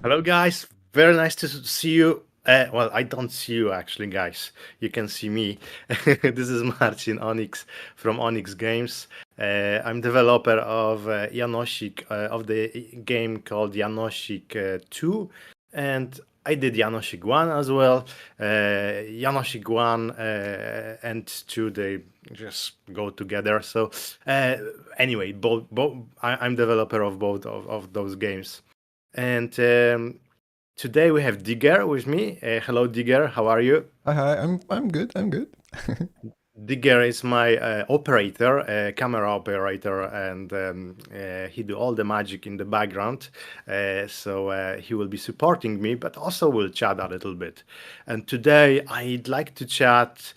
Hello, guys. Very nice to see you. Well, I don't see you actually, guys. You can see me. This is Marcin Onyx from Onyx Games. I'm developer of Janosik, of the game called Janosik 2, and I did Janosik 1 as well. Janosik 1 and 2, they just go together. So, uh, anyway, I'm developer of both of those games. And today we have Digger with me. Hello, Digger. How are you? Hi, I'm good. I'm good. Digger is my operator, camera operator, and he do all the magic in the background. So he will be supporting me, but also will chat a little bit. And today I'd like to chat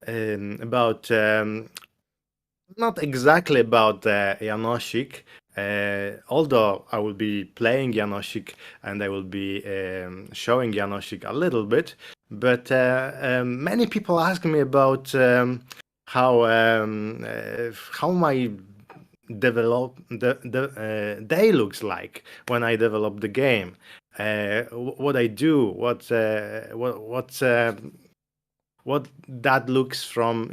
about not exactly about Janosik, although I will be playing Janosik and I will be showing Janosik a little bit. But many people ask me about how my day looks like when I develop the game. What I do, what that looks from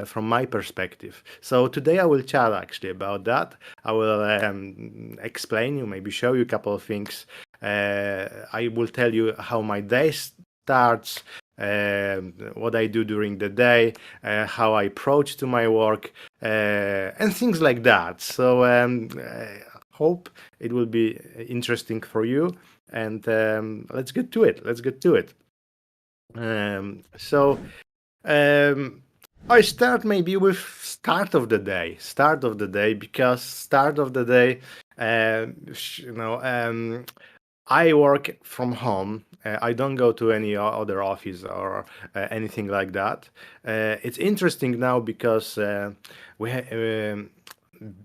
from my perspective. So today I will chat actually about that. I will explain you, maybe show you a couple of things. I will tell you how my day starts, what I do during the day, how I approach to my work, and things like that. So hope it will be interesting for you, and let's get to it. Let's get to it. So um, I start maybe with start of the day. Start of the day, because start of the day, you know, I work from home. I don't go to any other office or anything like that. It's interesting now because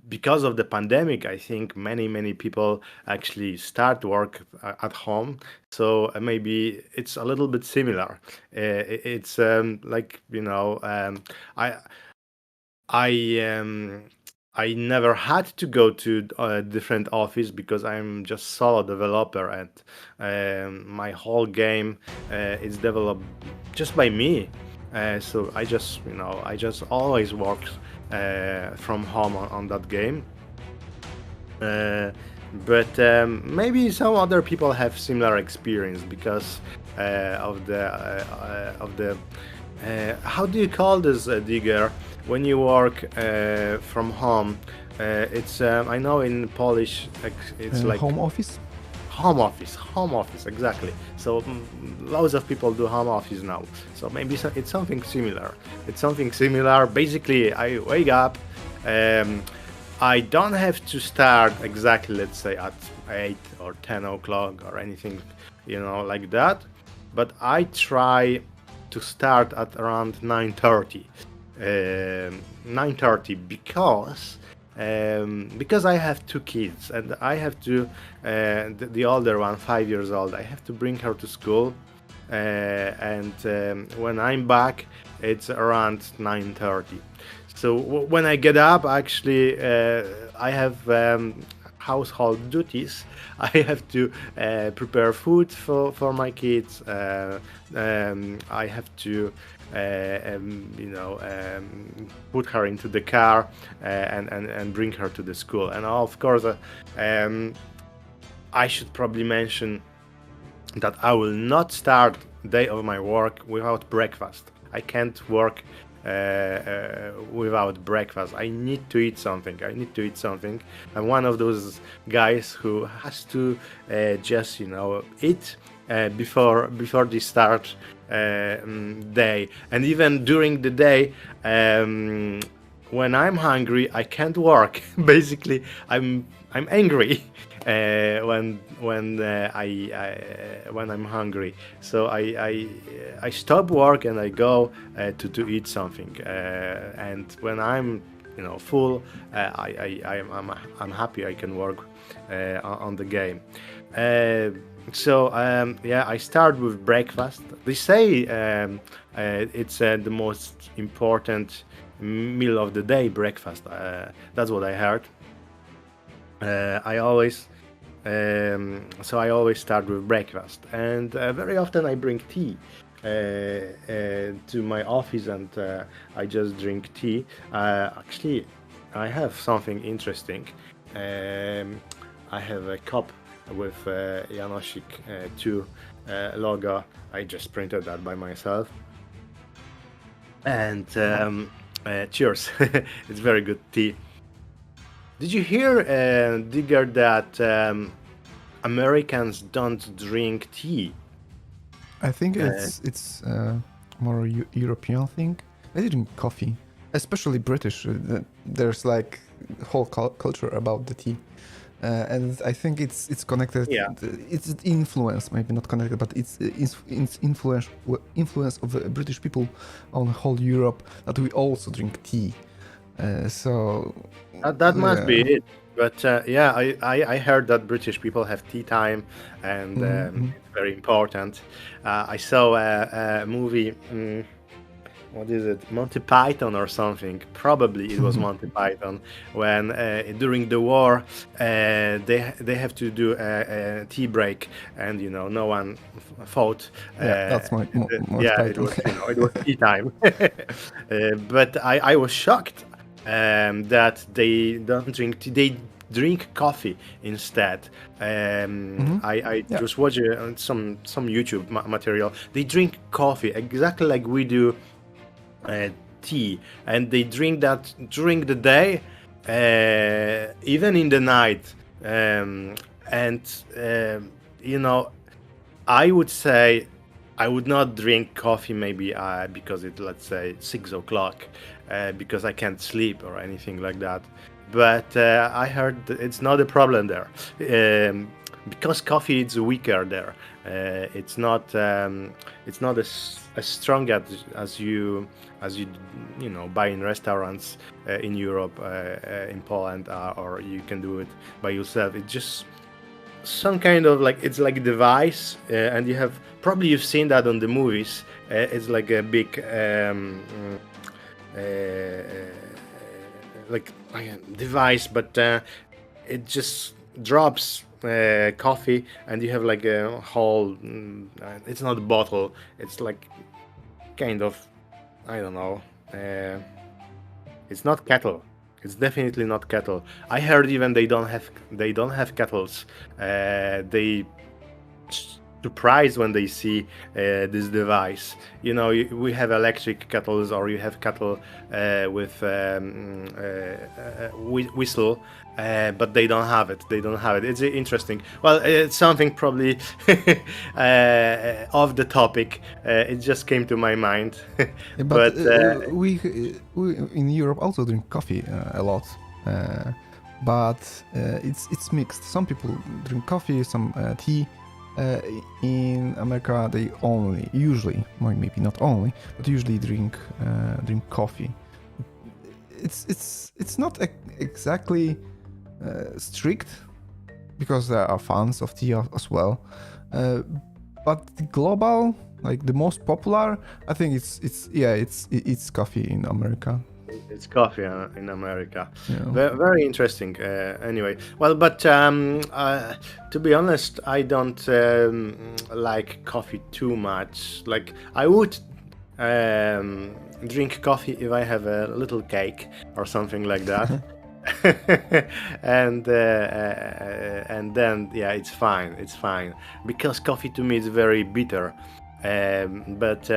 because of the pandemic, I think many people actually start work at home. So maybe it's a little bit similar. It's like I I um, I never had to go to a different office because I'm just solo developer, and my whole game is developed just by me. So I just always work from home on that game. Uh, but maybe some other people have similar experience because of the how do you call this, Digger, when you work from home? It's I know in Polish it's like Home office? home office, exactly. So loads of people do home office now. So maybe it's something similar. It's something similar. Basically, I wake up. Um, I don't have to start exactly, let's say, at 8 or 10 o'clock or anything, like that. But I try to start at around 9:30. 9:30 because I have two kids and I have to the older one, 5 years old, I have to bring her to school, and when I'm back, it's around 9:30. So when I get up, actually, I have household duties. I have to prepare food for my kids. I have to, put her into the car and bring her to the school. And of course, I should probably mention that I will not start day of my work without breakfast. I can't work without breakfast. I need to eat something. I need to eat something. I'm one of those guys who has to just eat before they start day, and even during the day. When I'm hungry, I can't work. Basically, I'm angry when I'm hungry. So I stop work and I go to eat something. And when I'm full, I'm happy I can work on the game. So I start with breakfast. They say it's the most important meal of the day, breakfast. That's what I heard. I always So I always start with breakfast, and very often I bring tea to my office, and I just drink tea. Actually, I have something interesting. Um, I have a cup with Janosik 2 logo. I just printed that by myself. And cheers. It's very good tea. Did you hear, Digger, that Americans don't drink tea? I think Uh, it's more European thing. They drink coffee, especially British. There's like whole culture about the tea, and I think it's connected. yeah, It's influence, maybe not connected, but it's influence of the British people on whole Europe that we also drink tea. So that must be yeah. it. But yeah, I heard that British people have tea time, and Mm-hmm. it's very important. I saw a movie. What is it, Monty Python or something? Probably it was Monty Python when during the war they have to do a tea break, and no one fought. Yeah, that's my most Yeah, it Python. was it was tea time. But I was shocked that they don't drink tea. They drink coffee instead. I Yeah. just watched some YouTube material. They drink coffee exactly like we do uh, tea, and they drink that during the day, even in the night. Um, and you know, I would say I would not drink coffee maybe because it's, let's say, 6 o'clock, because I can't sleep or anything like that. But I heard that it's not a problem there, because coffee is weaker there. It's not as strong as you buy in restaurants in Europe, in Poland, or you can do it by yourself. It's just some kind of, like, it's like a device, and you've seen that on the movies. It's like a big like a device, but it just drops coffee, and you have like a whole, it's not a bottle, it's like kind of, I don't know, uh, it's not kettle. It's definitely not kettle. I heard even they don't have kettles. They surprised when they see this device. We have electric kettles, or you have kettle with whistle, but they don't have it. They don't have it. It's interesting. Well, it's something probably off the topic. It just came to my mind, Yeah, but but we in Europe also drink coffee a lot, but it's mixed. Some people drink coffee, some tea. In America, they usually, well, maybe not only, but usually drink coffee. It's not exactly strict because there are fans of tea as well, but the global, like the most popular, I think it's coffee in America. it's coffee in America. Yeah. Very interesting. Anyway, well, but to be honest, I don't like coffee too much. Like, I would drink coffee if I have a little cake or something like that. And then, yeah, it's fine. It's fine, because coffee to me is very bitter. But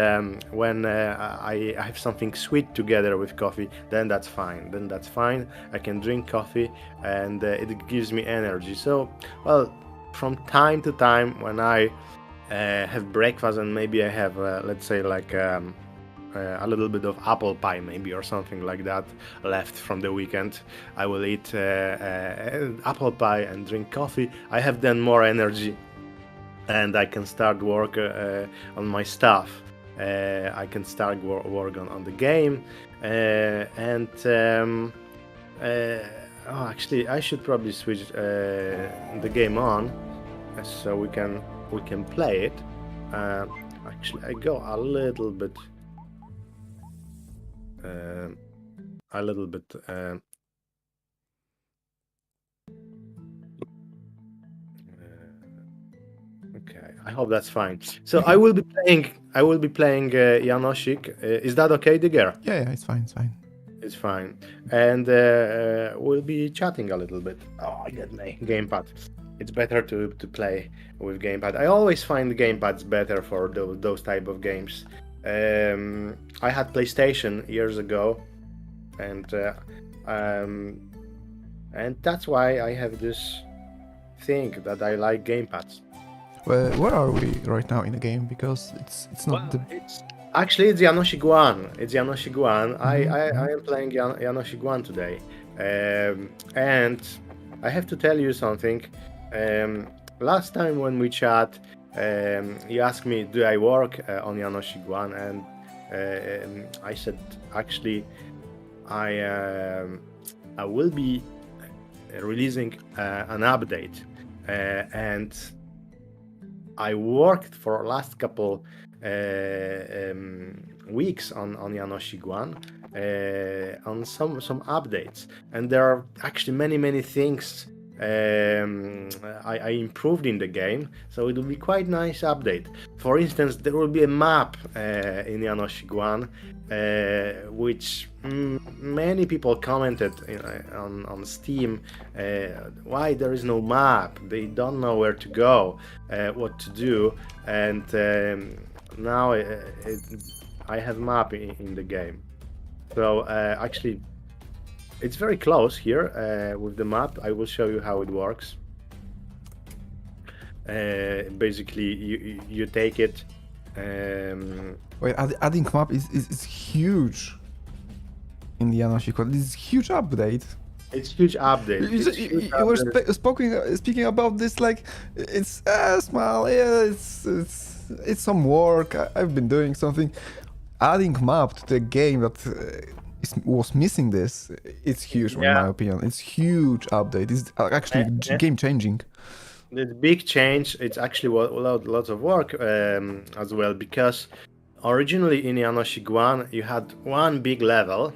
when I have something sweet together with coffee, then that's fine. I can drink coffee, and it gives me energy. So, well, from time to time, when I have breakfast, and maybe I have, let's say, like, a little bit of apple pie, maybe, or something like that, left from the weekend, I will eat apple pie and drink coffee. I have then more energy, and I can start work on my stuff. I can start work on the game, and actually, I should probably switch the game on, so we can play it. Uh, Actually, I go uh, a little bit Okay, I hope that's fine. So I will be playing. I will be playing Janosik. Is that okay, Digger? Yeah, it's fine, it's fine. It's fine, and we'll be chatting a little bit. Oh, I got my gamepad. It's better to play with gamepad. I always find the gamepads better for those type of games. I had PlayStation years ago, and um, and that's why I have this thing that I like gamepads. Where are we right now in the game? Because it's not the. It's actually it's Janosik 1. It's Janosik 1. I am playing Janosik 1 today. And I have to tell you something. Last time when we chat, you asked me, do I work on Janosik 1? And I said, actually, I will be releasing an update. And I worked for last couple weeks on Janosik 1 on some updates, and there are actually many things I improved in the game, so it will be quite nice update. For instance, there will be a map in Janosik 1 which many people commented on Steam, why there is no map, they don't know where to go, what to do, and now I have map in the game. So actually it's very close here with the map. I will show you how it works. Basically you take it. Wait, adding map is huge in the Janosik 1. This is huge update. It's huge update. You were speaking about this like it's small. Yeah, it's some work. I've been doing something. Adding map to the game that was missing this. It's huge in my opinion. It's huge update. It's actually game changing. The big change. It's actually lots of work as well, because originally in Janosik 1 you had one big level,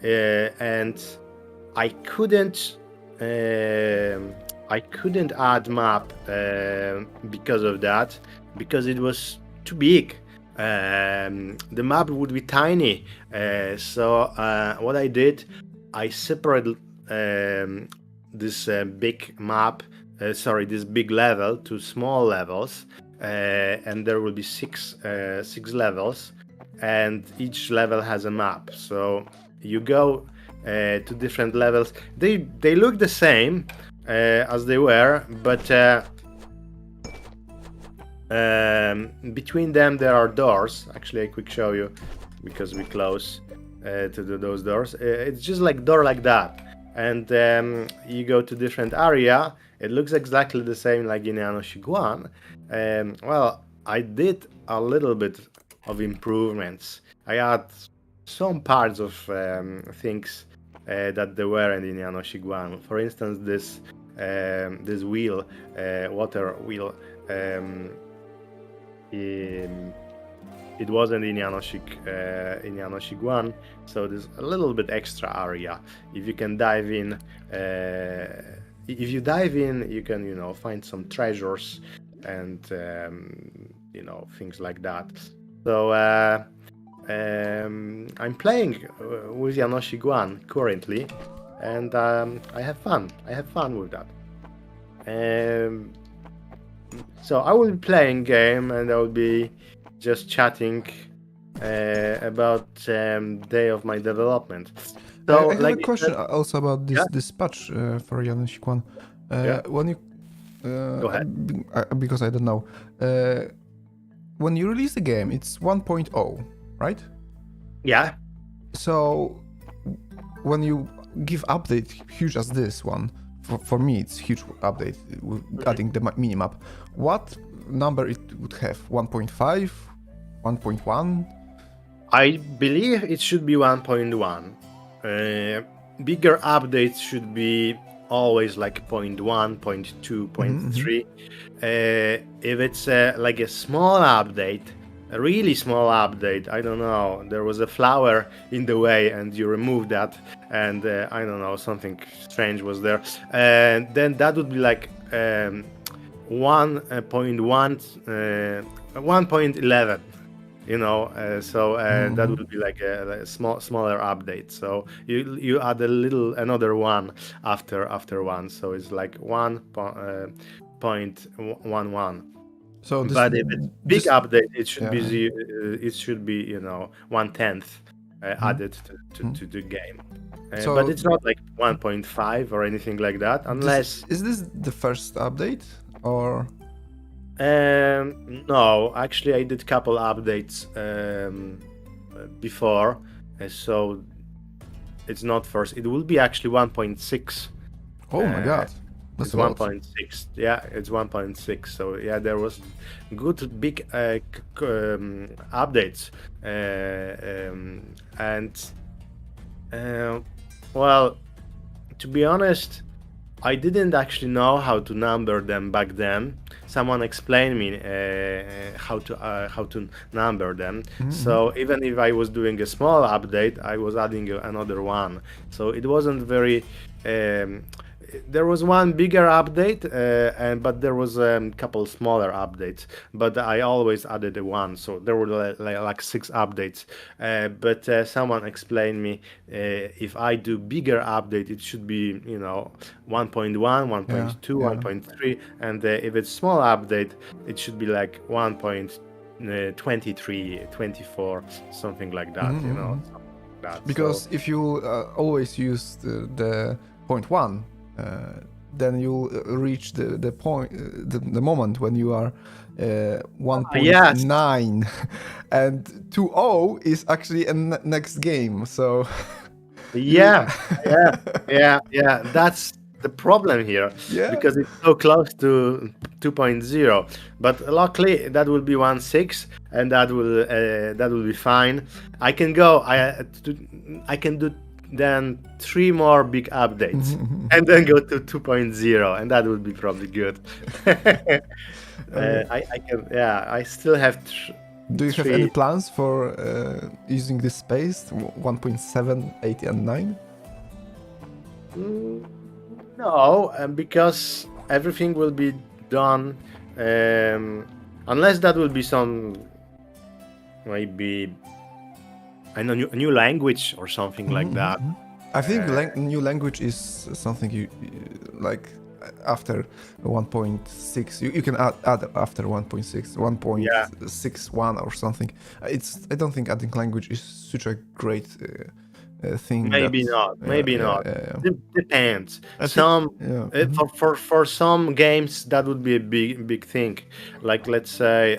and I couldn't add map because of that, because it was too big. The map would be tiny, so what I did, I separated this big map, this big level to small levels, and there will be six levels, and each level has a map. So you go to different levels. They look the same as they were, but between them there are doors. Actually, I quick show you, because we close to those doors. It's just like door like that, and you go to different area. It looks exactly the same like in Janosik 1. Well, I did a little bit of improvements. I add some parts of things that there weren't in Janosik 1. For instance, this wheel, water wheel, it wasn't in Janosik 1, so there's a little bit extra area. If you can dive in, if you dive in, you can find some treasures and things like that. So I'm playing with Janosik 1 currently, and I have fun. With that. So I will be playing game, and I will be just chatting about day of my development. So I have a question also about this patch for Janosik 1. When you go ahead. Because I don't know. When you release the game, it's 1.0, right? Yeah. So when you give update huge as this one, for me it's huge update with adding the minimap. What number it would have? 1.5, 1.1? I believe it should be 1.1. Bigger updates should be always like 0.1, 0.2, 0.3. If it's like a small update, a really small update, I don't know, there was a flower in the way and you removed that, and I don't know, something strange was there, and then that would be like 1.11. That will be like a smaller update. So you add another one after one, so it's like 1.11. So But if it's big this update, it should be yeah. it should be 1/10 added to the game. But So it's not like 1.5 or anything like that, unless is this the first update or? no, actually I did couple updates before, so it's not first. It will be actually 1.6. Oh my god, that's It's a lot. 1.6. Yeah, it's 1.6. So yeah, there was good big updates, and well, to be honest, I didn't actually know how to number them back then. Someone explained me how to number them. So even if I was doing a small update, I was adding another one. So it wasn't very. There was one bigger update, but there was a couple smaller updates. But I always added a one, so there were like 6 updates. But someone explained me if I do bigger update, it should be 1.1, 1.2, Yeah. 1.3, and if it's small update, it should be like 1.23, 24, something like that. Something like that. Because So, if you always use the point one, then you'll reach the point, the moment when you are yes. 1.9, and 2.0 is actually a next game. So Yeah, yeah. That's the problem here, Yeah. because it's so close to 2.0. But luckily, that will be 1.6, and that will be fine. I can go. I can do then 3 more big updates, and then go to 2.0, and that would be probably good. I can. Yeah, I still have. Do you have any plans for using this space 1.7, 8, and 9? No, because everything will be done, unless that will be some maybe I know new language or something like that. I think new language is something you like after 1.6. You can add after 1.6, 1.61 or something. I don't think adding language is such a great thing. Maybe not. Maybe not. Depends. Some for some games that would be a big thing. Like let's say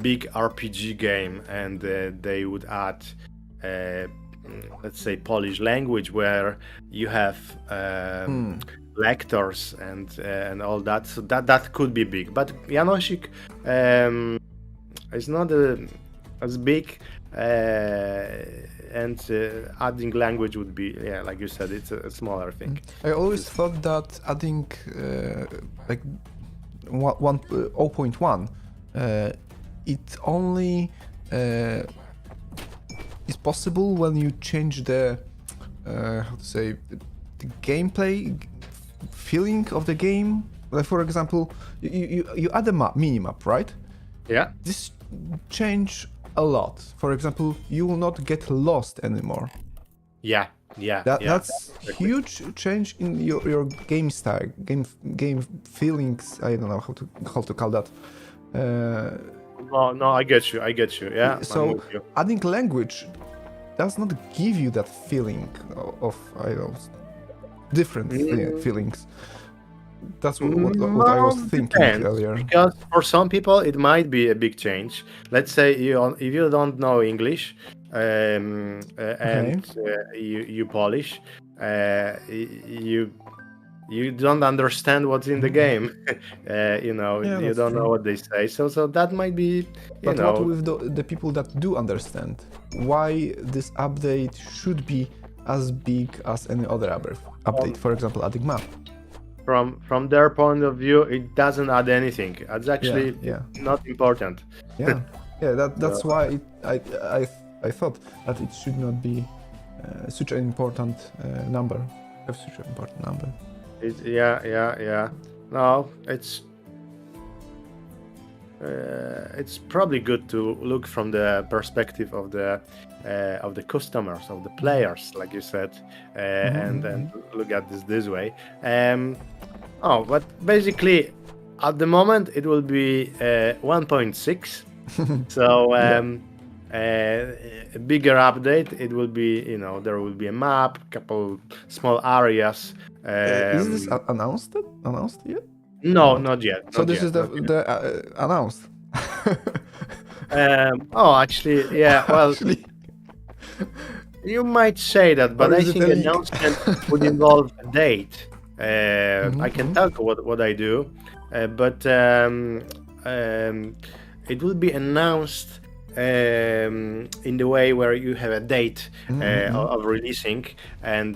big RPG game, and they would add let's say Polish language, where you have lectors and all that. So that could be big. But Janosik is not as big. And adding language would be, like you said, it's a smaller thing. I always thought that adding like 0.1 it only is possible when you change the how to say the gameplay feeling of the game. Like for example, you add a mini-map, right? Yeah. This change a lot. For example, you will not get lost anymore. Yeah. That's huge change in your game style, game feelings. I don't know how to call that. No, I get you. Yeah. So adding language does not give you that feeling of I don't know, different feelings. That's what I was thinking earlier. Because for some people it might be a big change. Let's say if you don't know English and you Polish, you don't understand what's in the game. You don't know what they say. So that might be. But what with the people that do understand? Why this update should be as big as any other update? For example, adding map. From their point of view, it doesn't add anything. It's actually not important. That's why I thought that it should not be such an important number. Have such an important number. Yeah. No, it's probably good to look from the perspective of the customers, of the players, like you said, and look at this way. Um, but basically, at the moment, it will be 1.6. So Yeah. a bigger update. It will be, there will be a map, couple small areas. Is this Um, announced? Announced yet? Or no, not? not yet, So not this is yet, not yet. the announced. Actually, yeah. Well, Actually, you might say that, or but I is it think a leak? announcement would involve a date. I can Mhm. tell you what I do, but um, it will be announced in the way where you have a date Mhm. of releasing, and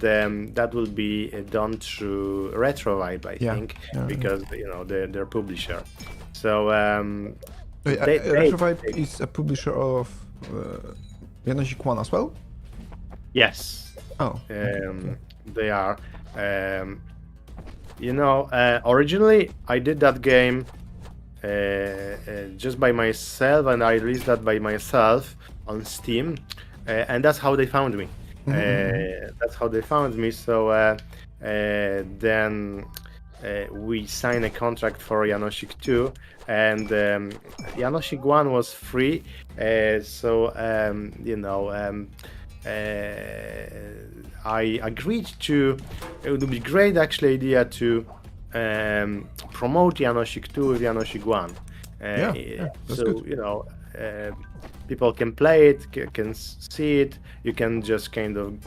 that will be done through Retrovibe, I Yeah. think, Yeah. because they're publisher. So Wait, date. Retrovibe is a publisher of Janosik 1 as well? Yes, Oh, okay. Yeah. they are. Um, originally I did that game just by myself, and I released that by myself on Steam, and that's how they found me. That's how they found me. So then we signed a contract for Janosik 2, and Janosik 1 was free. So I agreed to. It would be great, actually, idea to promote Janosik 2 with Janosik 1. Yeah. Yeah. That's good. So people can play it, can see it. You can just kind of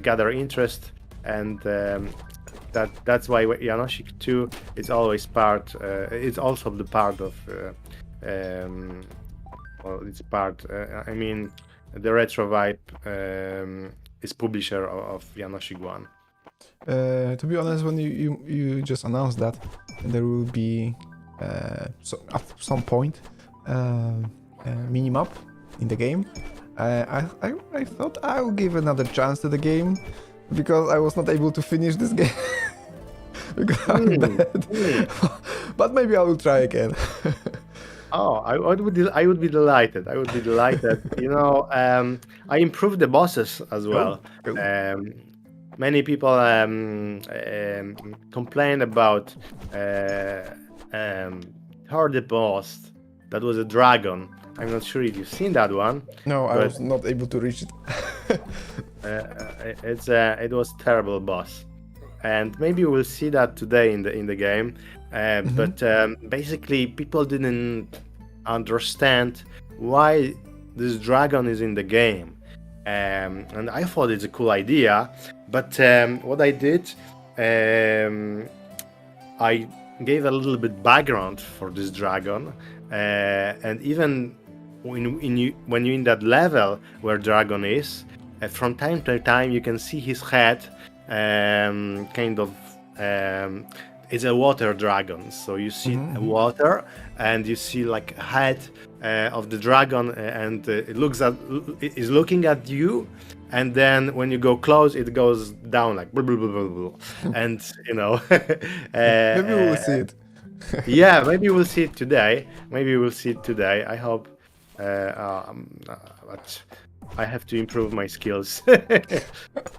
gather interest, and that's why Janosik 2 is always part. It's also the part of. Well, it's part. I mean, the Retrovibe is publisher of Janosik 1. To be honest, when you just announced that there will be at some point minimap in the game, I thought I'll give another chance to the game because I was not able to finish this game because I'm Hmm, bad. hmm. But maybe I will try again. Oh, I would be delighted. I would be delighted. I improved the bosses as Oh, well. cool. Um, Many people complain about um, heard the boss that was a dragon. I'm not sure if you've seen that one, No, I but was not able to reach it. it was terrible boss, and maybe we'll see that today in the game. But basically, people didn't understand why this dragon is in the game, and I thought it's a cool idea. But what I did, I gave a little bit background for this dragon, and even when you're in that level where dragon is, from time to time you can see his head, kind of. It's a water dragon, so you see water, and you see like a head of the dragon, and it is looking at you, and then when you go close, it goes down like blah, blah, blah, blah, blah. And Maybe we will see it. yeah, maybe we'll see it today. Maybe we'll see it today. I hope. But I have to improve my skills.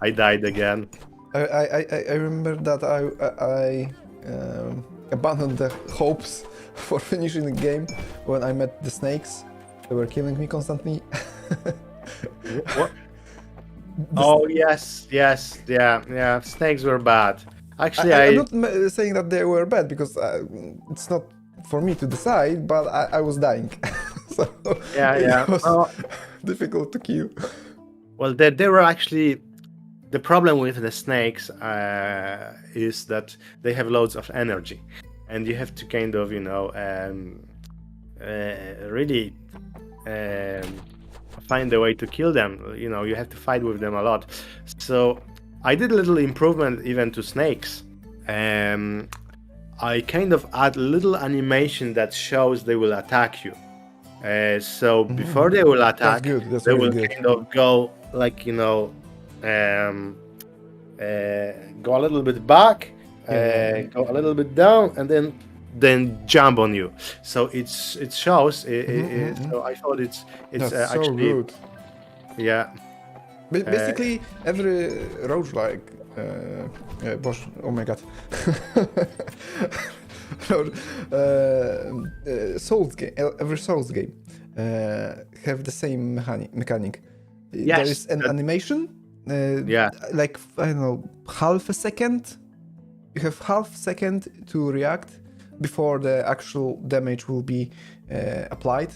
I died again. I remember that I abandoned the hopes for finishing the game when I met the snakes. They were killing me constantly. What? Oh yes, yeah. Snakes were bad. Actually, I'm not saying that they were bad because it's not for me to decide, but I was dying. So yeah. it was difficult to kill. Well, they were actually. The problem with the snakes is that they have loads of energy, and you have to kind of, really find a way to kill them. You have to fight with them a lot. So I did a little improvement even to snakes. I kind of add little animation that shows they will attack you. So before they will That's attack, good. That's they really will good. kind of go like, go a little bit back, go a little bit down, and then jump on you. So it shows. So I thought it's That's so actually, good. yeah. Basically, every roguelike, boss, oh my god, Souls game, every Souls game have the same mechanic. Yes, There is an animation, yeah. like I don't know, half a second. You have half second to react before the actual damage will be applied,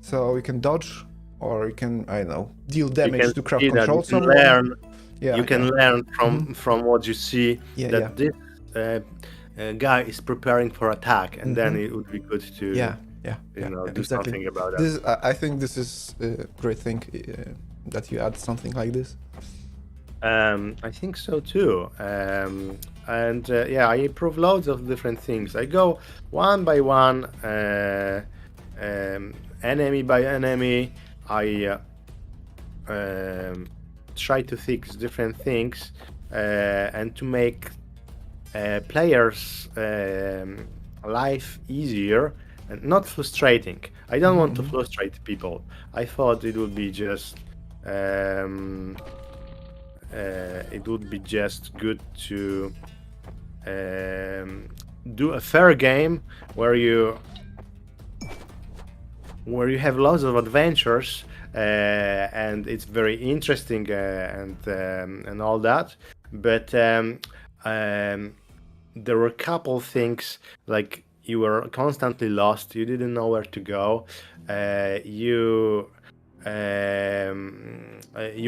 so you can dodge. Or you can, I don't know, deal damage to crowd control you can someone. learn. Yeah, You can learn from what you see that this guy is preparing for attack, and then it would be good to do something about that. This, I think this is a great thing that you add something like this. I think so too. And I improve loads of different things. I go one by one, enemy by enemy. I try to fix different things and to make players' life easier and not frustrating. I don't want to frustrate people. I thought it would be just good to do a fair game where you have lots of adventures and it's very interesting and all that. But there were a couple things, like you were constantly lost, you didn't know where to go, you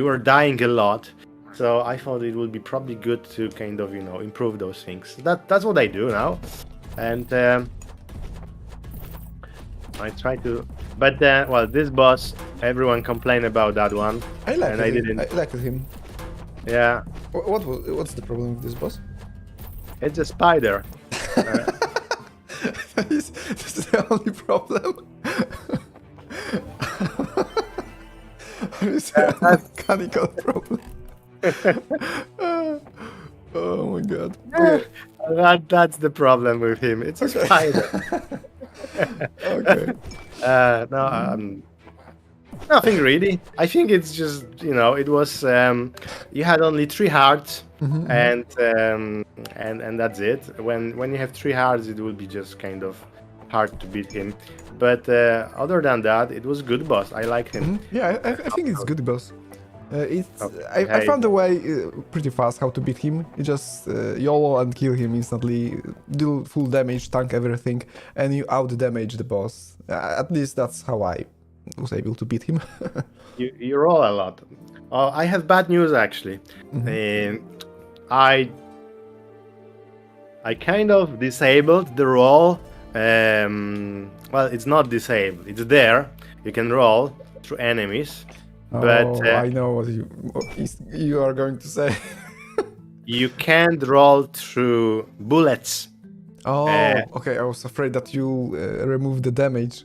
were dying a lot. So I thought it would be probably good to kind of improve those things. That's what I do now, and I try to. But this boss, everyone complained about that one. I like and it. I didn't. I liked him. Yeah. What's the problem with this boss? It's a spider. This is the only problem. It's a mechanical problem. Oh my god. Okay. That's the problem with him. It's a spider. Okay. Nothing really. I think it's just it was you had only 3 hearts and that's it. When you have 3 hearts, it will be just kind of hard to beat him. But other than that, it was good boss. I like him. Yeah, I think it's good boss. I found a way pretty fast how to beat him. You just YOLO and kill him instantly, do full damage, tank everything, and you out damage the boss. At least that's how I was able to beat him. You roll a lot. I have bad news actually. I kind of disabled the roll. Well, it's not disabled. It's there. You can roll through enemies. But I know what you are going to say. You can't roll through bullets. Okay. I was afraid that you remove the damage.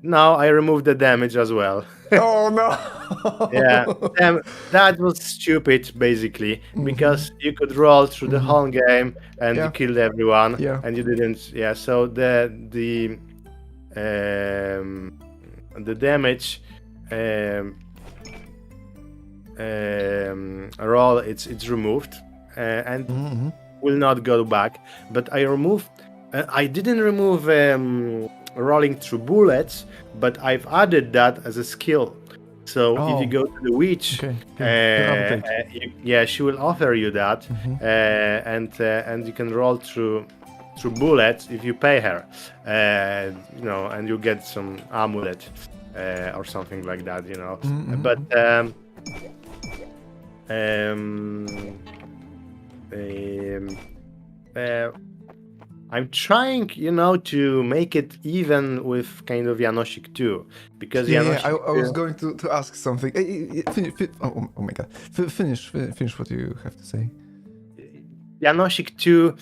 No, I removed the damage as well. Oh no! Yeah, that was stupid, basically, because you could roll through the whole game and you killed everyone, and you didn't. Yeah, so the damage roll it's removed and will not go back. But I removed. I didn't remove rolling through bullets, but I've added that as a skill. So if you go to the witch, she will offer you that, and you can roll through bullets if you pay her, and you get some amulet or something like that, But I'm trying, to make it even with kind of Janosik too, because I was going to ask something. Oh my god! Finish what you have to say. Janosik 2,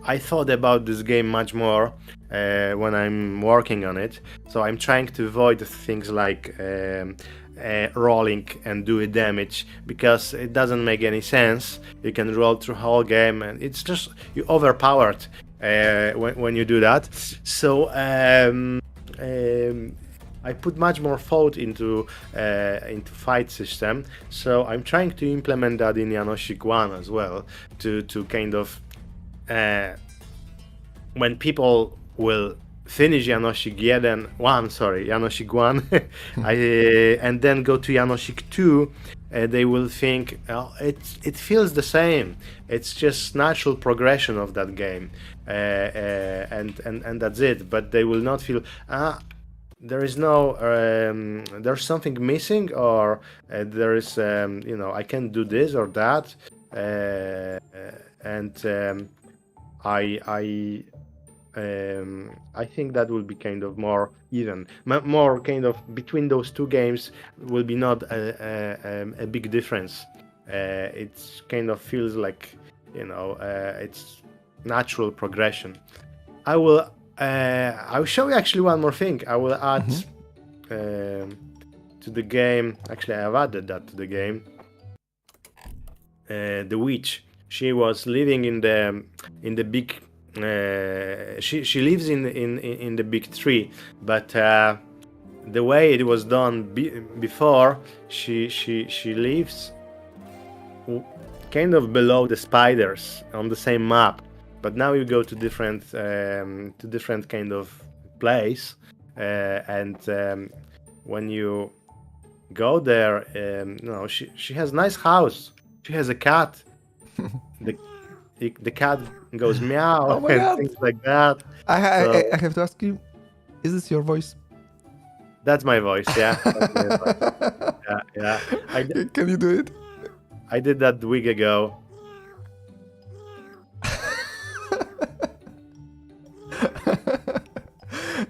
I thought about this game much more when I'm working on it. So I'm trying to avoid things like rolling and do a damage, because it doesn't make any sense. You can roll through whole game, and it's just you overpowered when you do that. So I put much more thought into fight system. So I'm trying to implement that in Janosik 1 as well, to kind of when people will finish Janosik Janosik 1, and then go to Janosik 2, they will think, oh, it feels the same. It's just natural progression of that game, and that's it. But they will not feel, there is no, there's something missing, or there is, I can do this or that, and I think that will be kind of more even, more kind of between those two games will be not a big difference. It kind of feels like, it's natural progression. I'll show you actually one more thing. I will add to the game. Actually, I've added that to the game. The witch. She was living in the big. She lives in the big tree, but the way it was done before, she lives kind of below the spiders on the same map. But now you go to different kind of place, and when you go there, she has nice house. She has a cat. the cat goes meow Oh my and God. things like that. I So have to ask you, is this your voice? that's my voice, yeah. That's my voice. Yeah. Can you do it? I did that a week ago.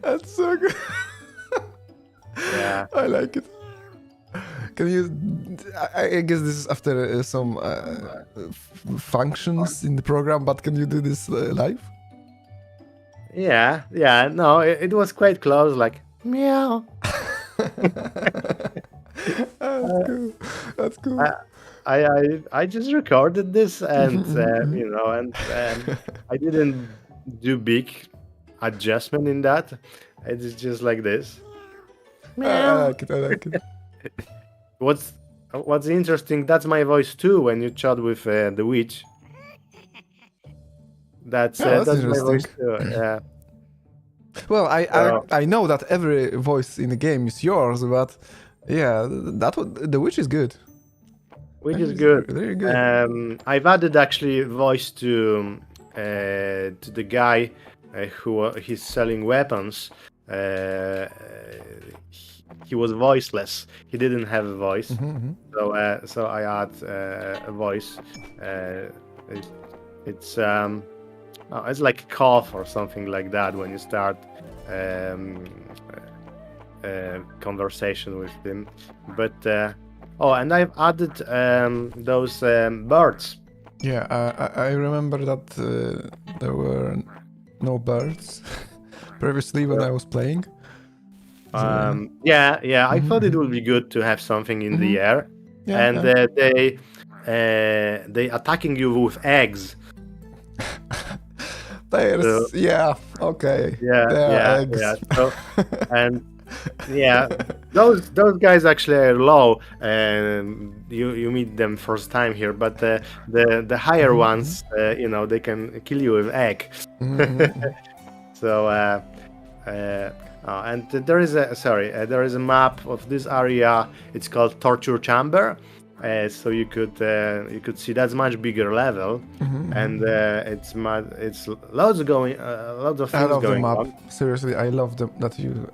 That's so good. Yeah. I like it. Can you? I guess this is after some functions in the program, but can you do this live? Yeah. No, it was quite close, like meow. That's cool. That's cool. I just recorded this, and and I didn't do big adjustment in that. It's just like this. I like it. I like it. What's interesting? That's my voice too when you chat with the witch. That's That's my voice interesting. too. Yeah. Well, So, I know that every voice in the game is yours, but yeah, the witch is good. which is good. Very good. I've added actually voice to the guy who he's selling weapons. He was voiceless. He didn't have a voice, so I add a voice. It's like a cough or something like that when you start conversation with him. But and I've added those birds. Yeah, I remember that there were no birds previously when I was playing. Yeah. I thought it would be good to have something in the air, Yeah, and they attacking you with eggs. There's okay. There are eggs. Yeah. So, and yeah, those guys actually are low, and you meet them first time here. But the higher ones, they can kill you with egg. So and there is a map of this area. It's called Torture Chamber. So you could see that's much bigger level, and it's loads of things I love going the map. on. Seriously, I love that you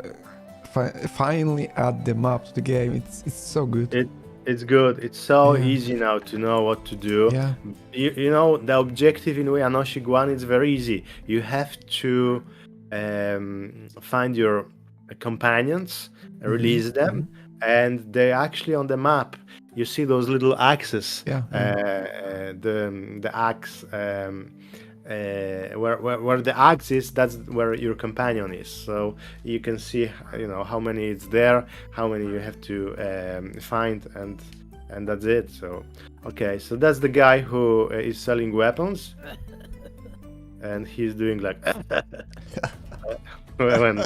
finally add the map to the game. It's so good. It's good. It's so easy now to know what to do. Yeah. You know, the objective in Janosik 1 is very easy. You have to find your companions, release them, and they're actually on the map. You see those little axes. Yeah. The axe where the axe is, that's where your companion is. So you can see, how many it's there, how many you have to find, and that's it. So okay, so that's the guy who is selling weapons, and he's doing like when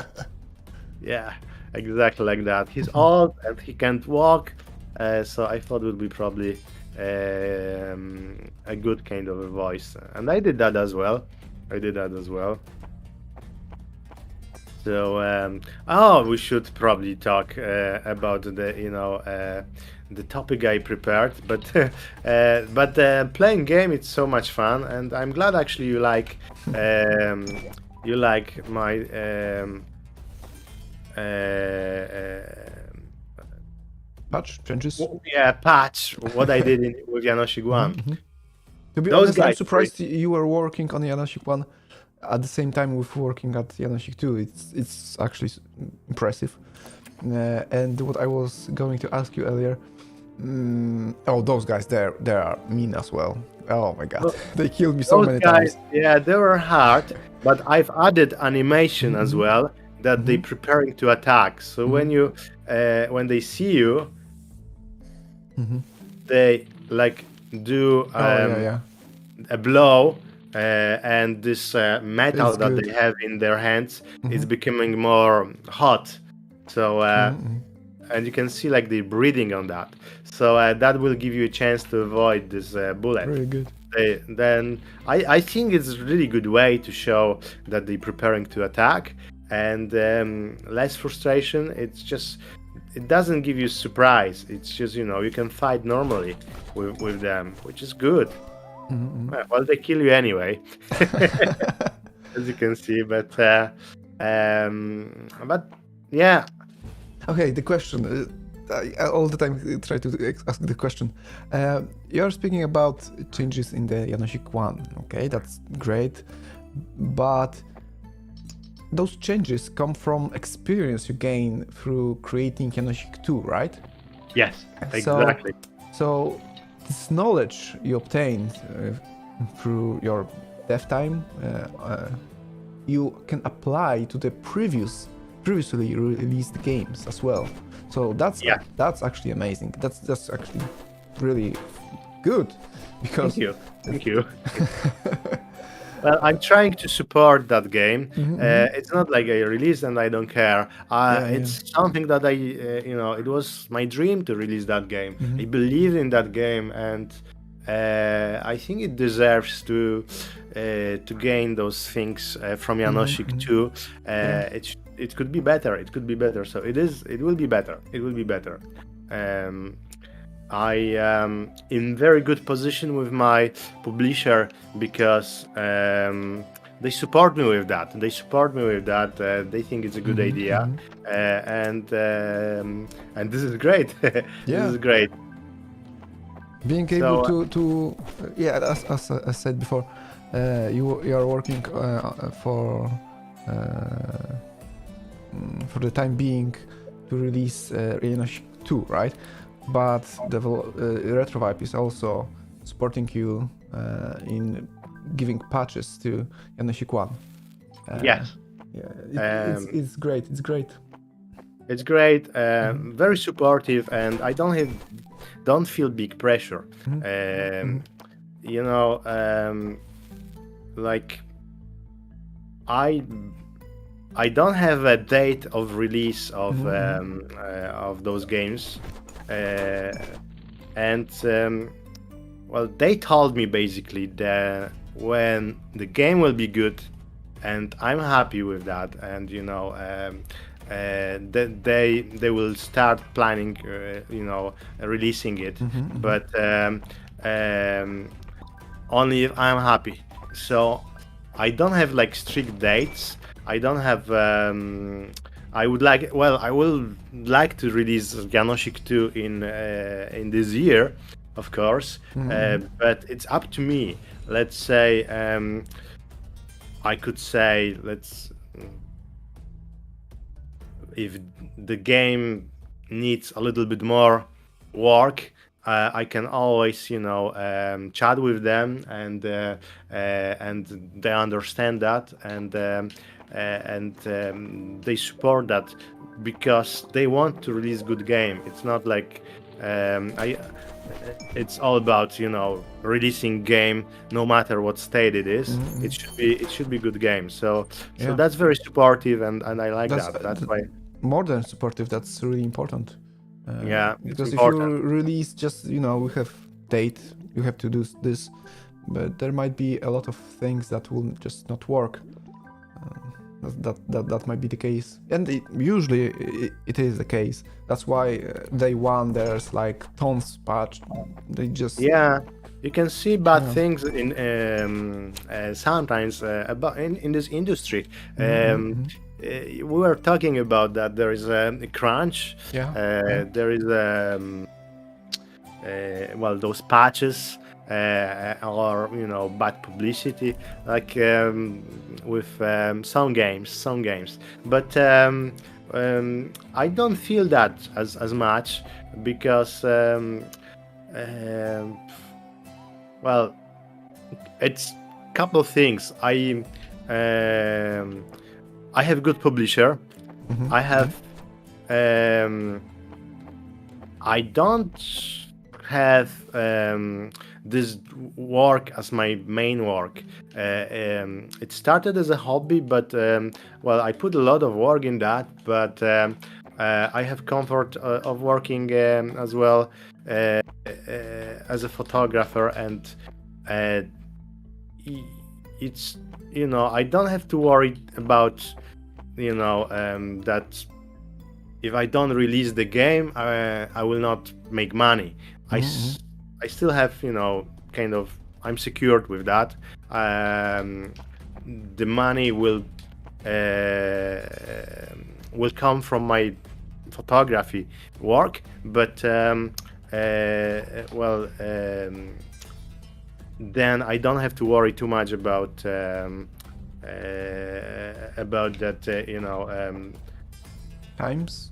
yeah, exactly like that. He's old and he can't walk, so I thought it would be probably a good kind of a voice, and I did that as well. I did that as well. So, we should probably talk about the topic I prepared. But playing game, it's so much fun, and I'm glad actually um, you like my Patch changes. patch. What I did with Janosik One. To be Those honest, I'm guys, surprised you were working on Janosik 1 at the same time with working at Janosik 2. It's actually impressive. And what I was going to ask you earlier, those guys, they are mean as well. Oh my god, they killed me so those many guys, times. yeah, they were hard, but I've added animation as well that they preparing to attack. So when they see you, they like do Yeah. a blow, and this metal It's that good. they have in their hands is becoming more hot. So and you can see like the breathing on that. So that will give you a chance to avoid this bullet. Really good. Then I think it's a really good way to show that they're preparing to attack, and less frustration. It doesn't give you surprise. It's just you can fight normally with them, which is good. Well, they kill you anyway, as you can see. But yeah, Okay, the question. I all the time try to ask the question. You're speaking about changes in the Janosik 1. Okay, that's great. But those changes come from experience you gain through creating Janosik 2, right? yes, exactly. So this knowledge you obtained through your dev time, you can apply to the previously released games as well. So that's actually amazing. That's actually really good because Thank you. Well, I'm trying to support that game. It's not like I released and I don't care. It's something that it was my dream to release that game. I believe in that game, and I think it deserves to gain those things from Janosik too. It could be better. It could be better. So it is. It will be better. It will be better. I am in very good position with my publisher because they support me with that. They think it's a good idea, and this is great. This is great. Being able to as I said before, you are working for the time being to release Janosik 2, right? But the Retrovibe is also supporting you in giving patches to Janosik 1. Yes. Yeah, it's great. It's great. It's great. Very supportive, and I don't feel big pressure. Like I don't have a date of release of those games, and well, they told me basically that when the game will be good, and I'm happy with that, and that they will start planning, releasing it, but only if I'm happy. So I don't have like strict dates. I don't have. I will like to release Janosik 2 in this year, of course. But it's up to me. Let's say I could say if the game needs a little bit more work, I can always, chat with them, and they understand that, and they support that because they want to release good game. It's not like I. It's all about releasing game no matter what state it is. Mm-hmm. It should be good game. So Yeah, that's very supportive, and I like that's that. That's why, more than supportive. That's really important. yeah, it's Because if you important. release just we have date, you have to do this, but there might be a lot of things that will just not work. That might be the case, and usually it is the case. That's why day one there's like tons patch. They just Yeah, you can see bad yeah. things in sometimes about in this industry. Mm-hmm, Um, mm-hmm. we were talking about that there is a crunch. Yeah, yeah. There is well, those patches, or bad publicity, like with some games. But I don't feel that as much because um, well, it's couple things. I have good publisher. Mm-hmm, I mm-hmm. have I don't have this work as my main work. It started as a hobby, but well, I put a lot of work in that. But I have comfort of working as well as a photographer, and uh, it's I don't have to worry about that if I don't release the game, I will not make money. I, Mm-hmm. s- I still have, kind of, I'm secured with that. Um, the money uh, come from my photography work, but well, then I don't have to worry too much about that, Times.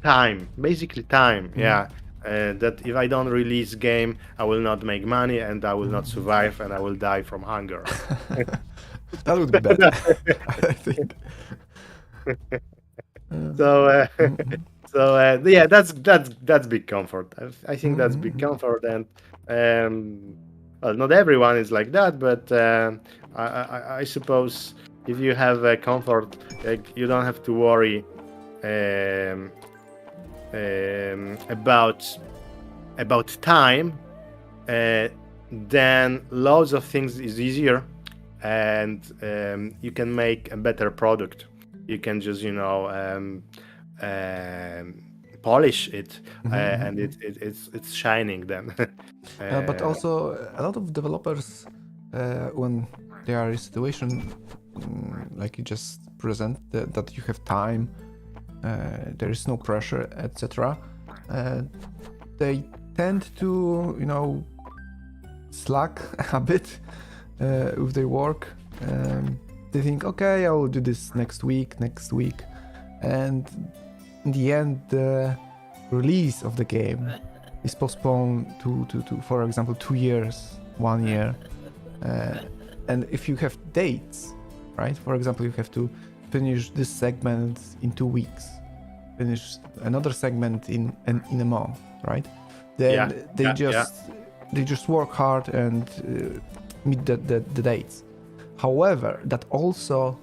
time, basically time. Mm-hmm. Yeah, that if I don't release game, I will not make money, and I will not Mm-hmm. survive, and I will die from hunger. That would be bad, I think. so Mm-hmm. yeah, that's big comfort. I think that's big Mm-hmm. comfort, and well, not everyone is like that, but I suppose if you have comfort, like, you don't have to worry um, about time, uh, then loads of things is easier, and you can make a better product. You can just um, polish it, and Mm-hmm. it's shining then. But uh, also a lot of developers, when they are in a situation like you just present that you have time, there is no pressure, etc. Uh, they tend to slack a bit with their work. They think, okay, I will do this next week, and in the end, the release of the game is postponed to for example 2 years, 1 year, uh, and if you have dates, right? For example, you have to finish this segment in 2 weeks, finish another segment in a month, right? yeah, Then they yeah, yeah. just work hard and meet the dates. However, that also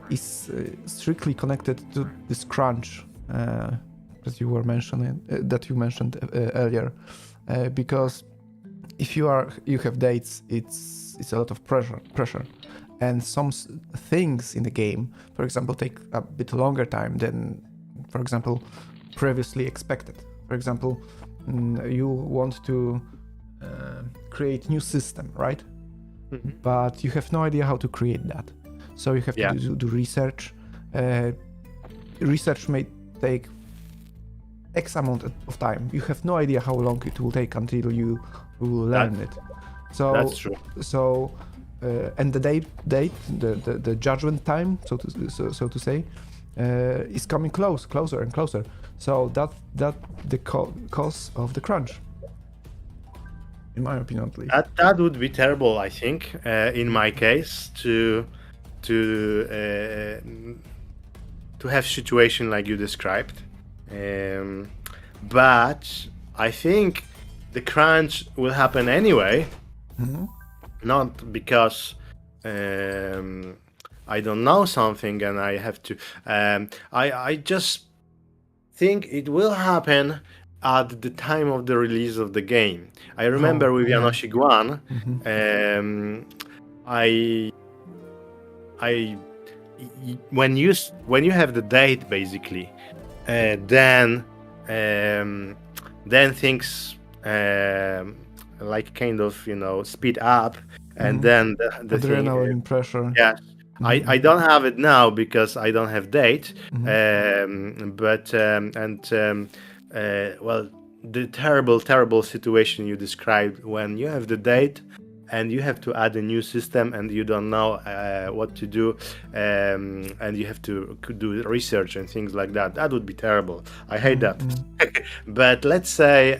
is strictly connected to this crunch that you were mentioning, that you mentioned earlier, because if you have dates, it's a lot of pressure, and some things in the game, for example, take a bit longer time than, for example, previously expected. For example, you want to create new system, right? Mhm. But you have no idea how to create that, so you have to Yeah, do research. Research may take X amount of time. You have no idea how long it will take until you will that learn it. So, that's true. so, and the the judgment time, so to say, is coming closer and closer. So that the cause of the crunch. in my opinion at least. That would be terrible, I think, in my case, to have situation like you described. Um, but I think the crunch will happen anyway, not because I don't know something and I have to. I just think it will happen at the time of the release of the game. I remember with yeah. Janosik 1, I I when you have the date basically, then things like kind of speed up, and then the thing. Adrenaline pressure. Yeah, I don't have it now because I don't have date. But well, the terrible situation you described when you have the date and you have to add a new system and you don't know what to do, and you have to do research and things like that. That would be terrible. I hate that. But let's say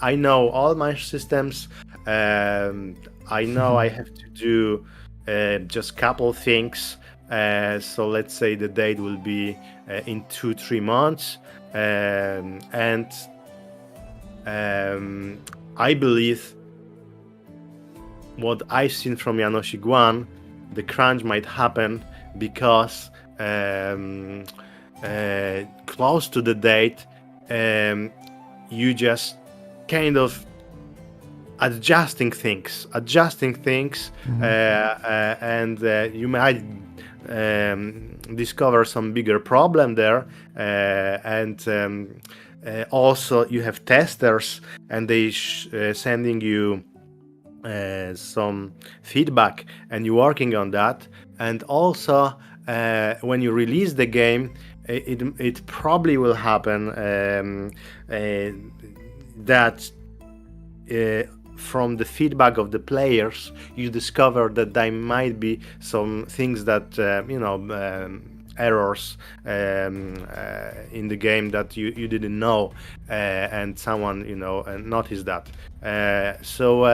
I know all my systems. I know I have to do just couple things. So let's say the date will be in 2-3 months, and I believe what I've seen from Janosik 1, the crunch might happen because close to the date, you just kind of adjusting things, and you might discover some bigger problem there, and also you have testers and they sending you some feedback and you're working on that. And also when you release the game, it probably will happen that from the feedback of the players you discover that there might be some things that errors in the game that you didn't know, and someone noticed that. So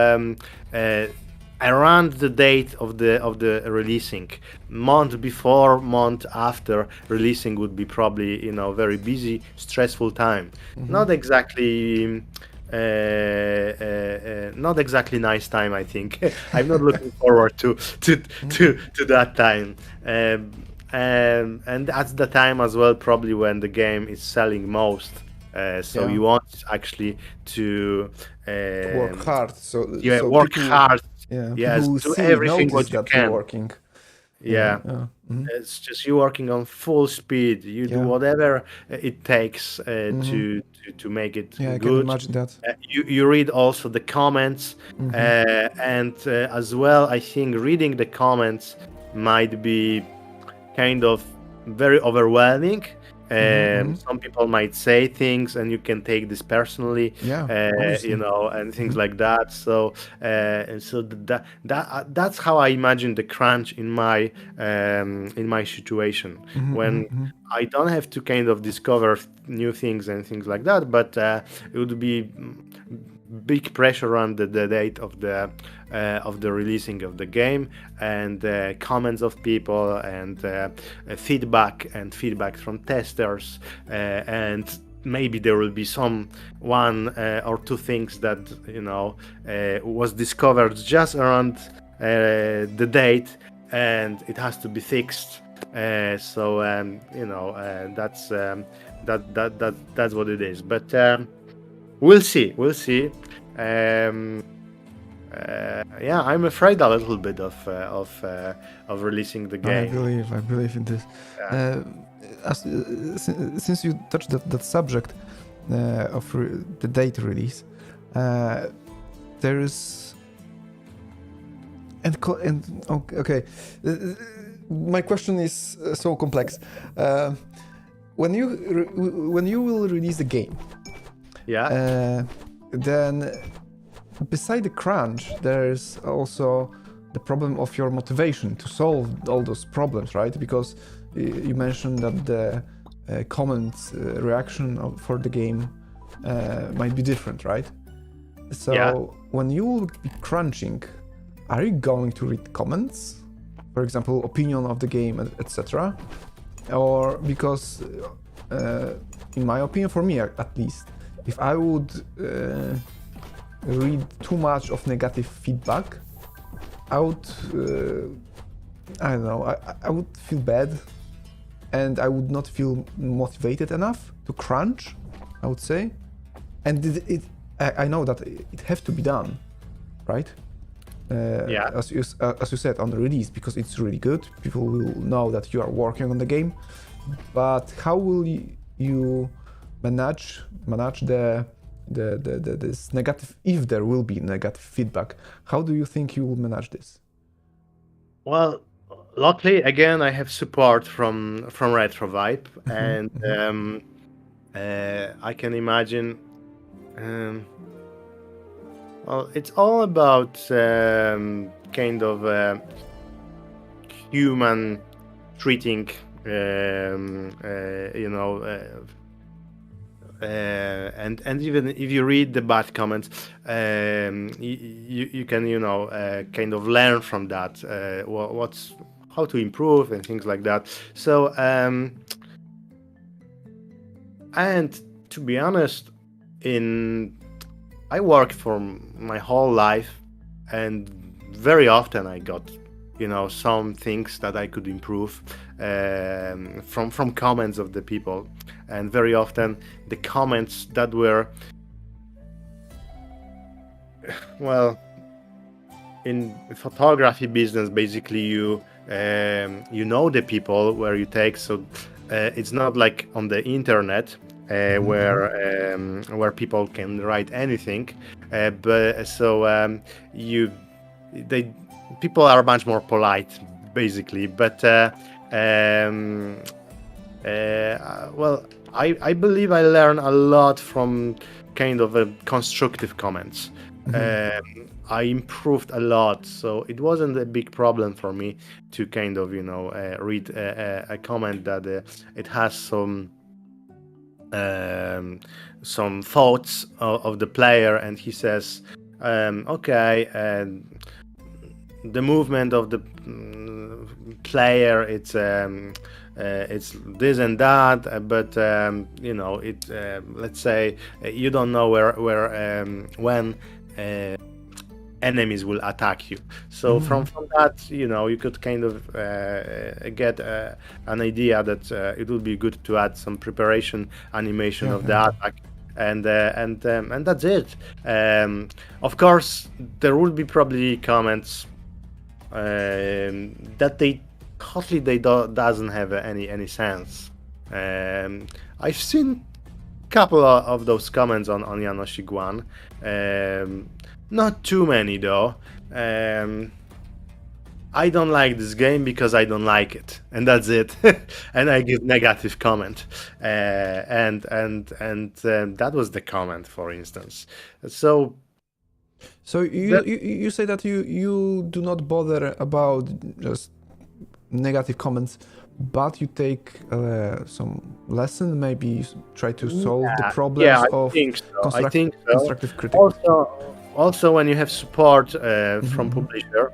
around the date of the releasing, month before, month after releasing would be probably very busy, stressful time. Not exactly nice time, I think. I'm not looking forward to that time. And that's the time as well probably when the game is selling most. So you want actually to work hard. So work people, hard. Yeah, Yes, people will do see, everything notice what you that you're can. working. Yeah. It's just you working on full speed. You do whatever it takes to make it I good. can imagine that. You read also the comments, and as well, I think reading the comments might be kind of very overwhelming. Some people might say things, and you can take this personally, and things like that. So, that's how I imagine the crunch in my situation, when I don't have to kind of discover new things and things like that, but it would be big pressure on the date of the releasing of the game, and comments of people, and feedback from testers, and maybe there will be one or two things that was discovered just around the date, and it has to be fixed. That's what it is. But we'll see. I'm afraid a little bit of releasing the game. I believe in this. Since you touched that subject of the date release, there is okay. My question is so complex. When you will release the game, then beside the crunch, there's also the problem of your motivation to solve all those problems, right? Because you mentioned that the comments reaction for the game might be different, right? So when you will be crunching, are you going to read comments, for example, opinion of the game, etc.? Or because, in my opinion, for me at least, if I would read too much of negative feedback, I would, I don't know, I would feel bad, and I would not feel motivated enough to crunch, I would say. And I know that it have to be done, right? Yeah. As you said on the release, because it's really good. People will know that you are working on the game. But how will you manage this negative, if there will be negative feedback? How do you think you will manage this? Well, luckily, again, I have support from Retrovibe, and I can imagine. Um, well, it's all about kind of human treating, you know. And even if you read the bad comments, you can kind of learn from that what's how to improve and things like that. So and to be honest, in I worked for my whole life, and very often I got some things that I could improve from comments of the people, and very often the comments that were well, in photography business, basically you know the people where you take, so it's not like on the internet where people can write anything, but so they people are much more polite, basically. But well, I believe I learned a lot from kind of constructive comments. I improved a lot, so it wasn't a big problem for me to kind of read a comment that it has some thoughts of the player, and he says, okay, the movement of the player, it's this and that, but let's say you don't know where when enemies will attack you. So from that, you could kind of get an idea that it would be good to add some preparation animation of the attack, and that's it. Of course, there would be probably comments that doesn't have any sense. I've seen couple of those comments on Janosik 1. Not too many though. I don't like this game because I don't like it, and that's it. And I give negative comment, and that was the comment, for instance. So you say that you do not bother about just negative comments, but you take some lesson, maybe try to solve the problems of constructive criticism. Also, when you have support from publisher,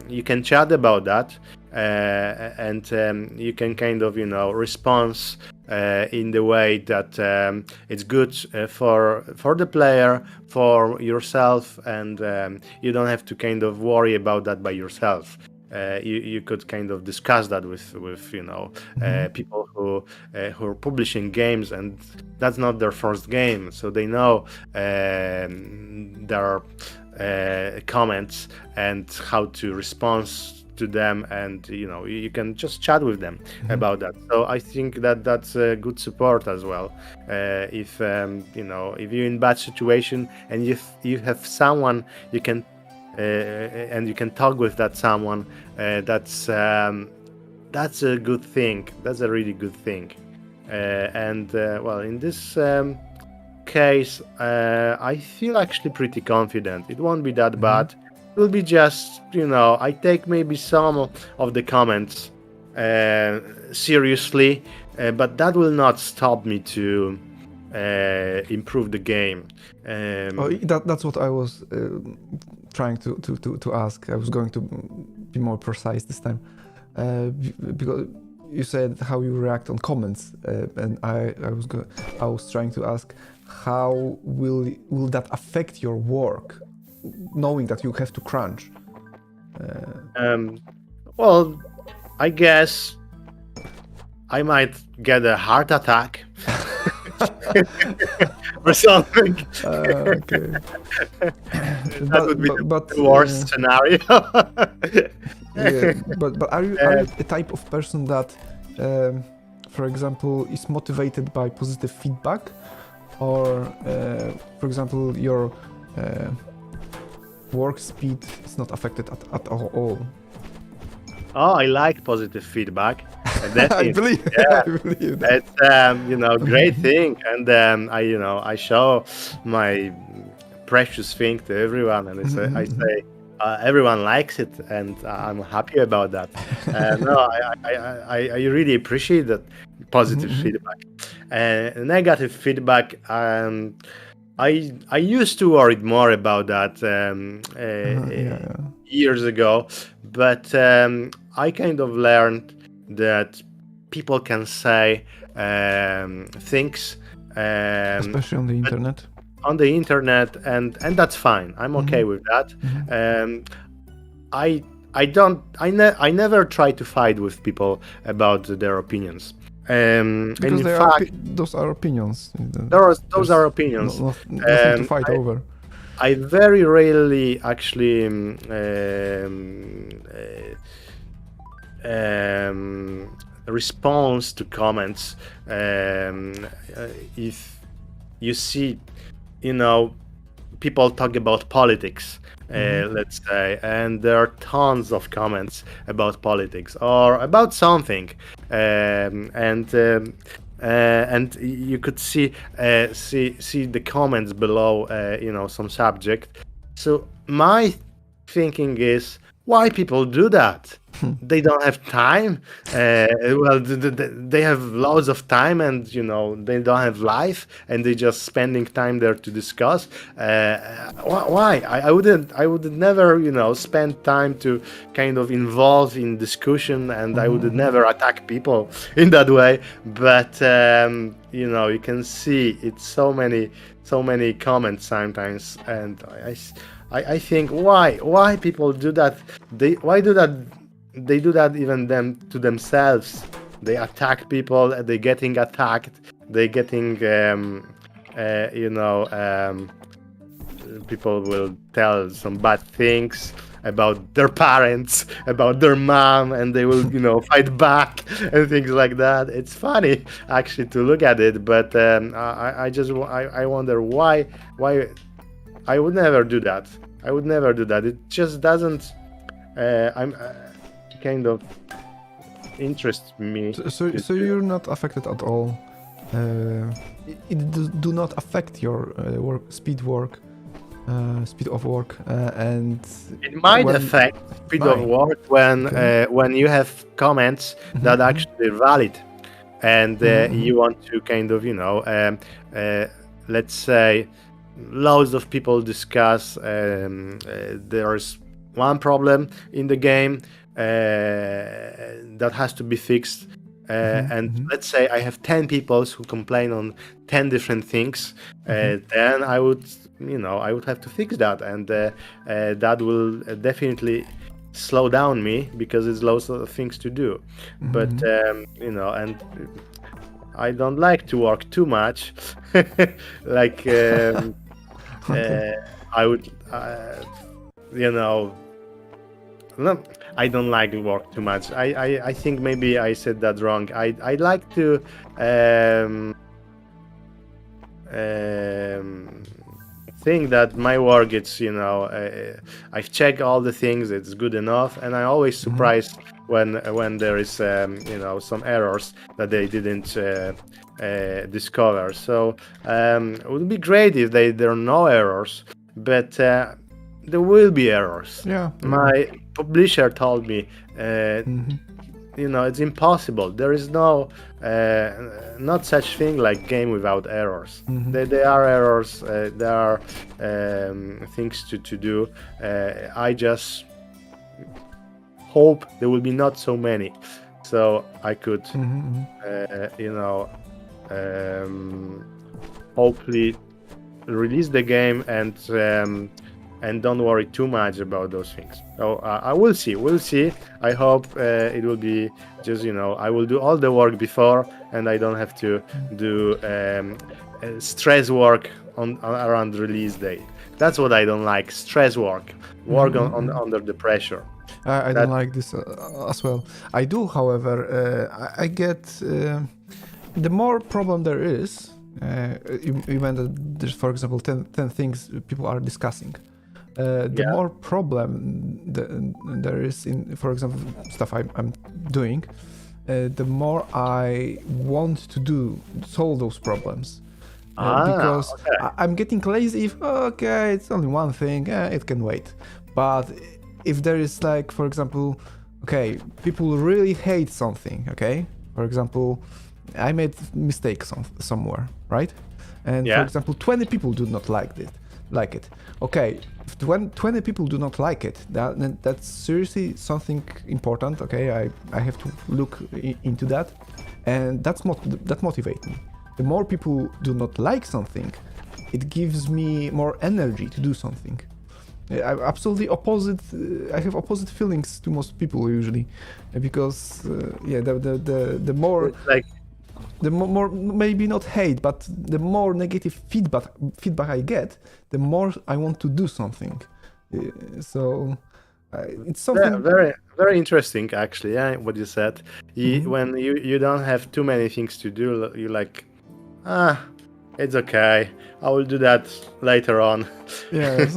you can chat about that, and you can kind of respond in the way that it's good for the player, for yourself, and you don't have to kind of worry about that by yourself. You could kind of discuss that with people who are publishing games, and that's not their first game, so they know their comments and how to respond to them, and you can just chat with them about that. So I think that that's a good support as well. If if you're in bad situation and you have someone you can and you can talk with that someone, that's a good thing. That's a really good thing. And well, in this case, I feel actually pretty confident. It won't be that bad. It will be just, I take maybe some of the comments seriously, but that will not stop me to improve the game. Oh, that's what I was trying to ask. I was going to be more precise this time, because you said how you react on comments, and I was trying to ask how will that affect your work, knowing that you have to crunch. Well, I guess I might get a heart attack or something. Okay. That would be the worst scenario. Yeah, but are you a type of person that, for example, is motivated by positive feedback, or, for example, your work speed is not affected at all? Oh, I like positive feedback. I believe, yeah. I believe that. It's great thing, and I show my precious thing to everyone, and I say everyone likes it, and I'm happy about that. No, I really appreciate that positive feedback. Negative feedback, I used to worry more about that years ago, but I kind of learned that people can say things, especially on the internet. On the internet, and that's fine. I'm okay with that. I never try to fight with people about their opinions. Because in fact, those are opinions. Those are opinions. Nothing to fight over. I very rarely actually response to comments. If you see, people talk about politics, let's say, and there are tons of comments about politics or about something, and you could see the comments below, some subject. So my thinking is, why people do that? They don't have time. Well, they have loads of time, and they don't have life, and they just spending time there to discuss. Why? I would never, spend time to kind of involve in discussion, and I would never attack people in that way. But you can see it's so many comments sometimes, and I think why people do that. They do that even them to themselves. They attack people. They getting attacked. They getting people will tell some bad things about their parents, about their mom, and they will fight back and things like that. It's funny actually to look at it, but I wonder why I would never do that. I would never do that. It just doesn't. I'm kind of interests me. So you're not affected at all. It do not affect your speed of work, and it might affect speed of work when you have comments that actually valid, and you want to kind of let's say loads of people discuss there's one problem in the game that has to be fixed, and let's say I have 10 people who complain on 10 different things, then I would have to fix that, and that will definitely slow down me because it's loads of things to do. But and I don't like to work too much. Like I would no, I don't like to work too much. I think maybe I said that wrong. I like to think that my work, it's I've checked all the things, it's good enough, and I always surprised when there is some errors that they didn't discover. So it would be great if there are no errors, but there will be errors. Yeah. My publisher told me it's impossible. There is not such thing like game without errors. There are errors. There are things to do. I just hope there will be not so many, so I could, hopefully release the game and don't worry too much about those things. So I will see. We'll see. I hope it will be just, I will do all the work before, and I don't have to do stress work around release date. That's what I don't like. Stress work. Work under the pressure. I don't like this as well. I do, however, I get the more problem there is, even that there's, for example, 10 things people are discussing. The more problem there is in, for example, stuff I'm doing, the more I want to solve those problems. Because I'm getting lazy if, okay, it's only one thing, it can wait. But if there is, like, for example, okay, people really hate something, okay? For example, I made mistake somewhere, right? And for example, 20 people do not like it. Okay, if 20 people do not like it, that's seriously something important, okay? I have to look into that, and that motivates me. The more people do not like something, it gives me more energy to do something. I'm absolutely opposite. I have opposite feelings to most people usually, because the more It's like, the more maybe not hate, but the more negative feedback I get, the more I want to do something. So it's something very, very interesting, actually. Yeah, what you said. When you don't have too many things to do, you like, it's okay. I will do that later on. Yeah.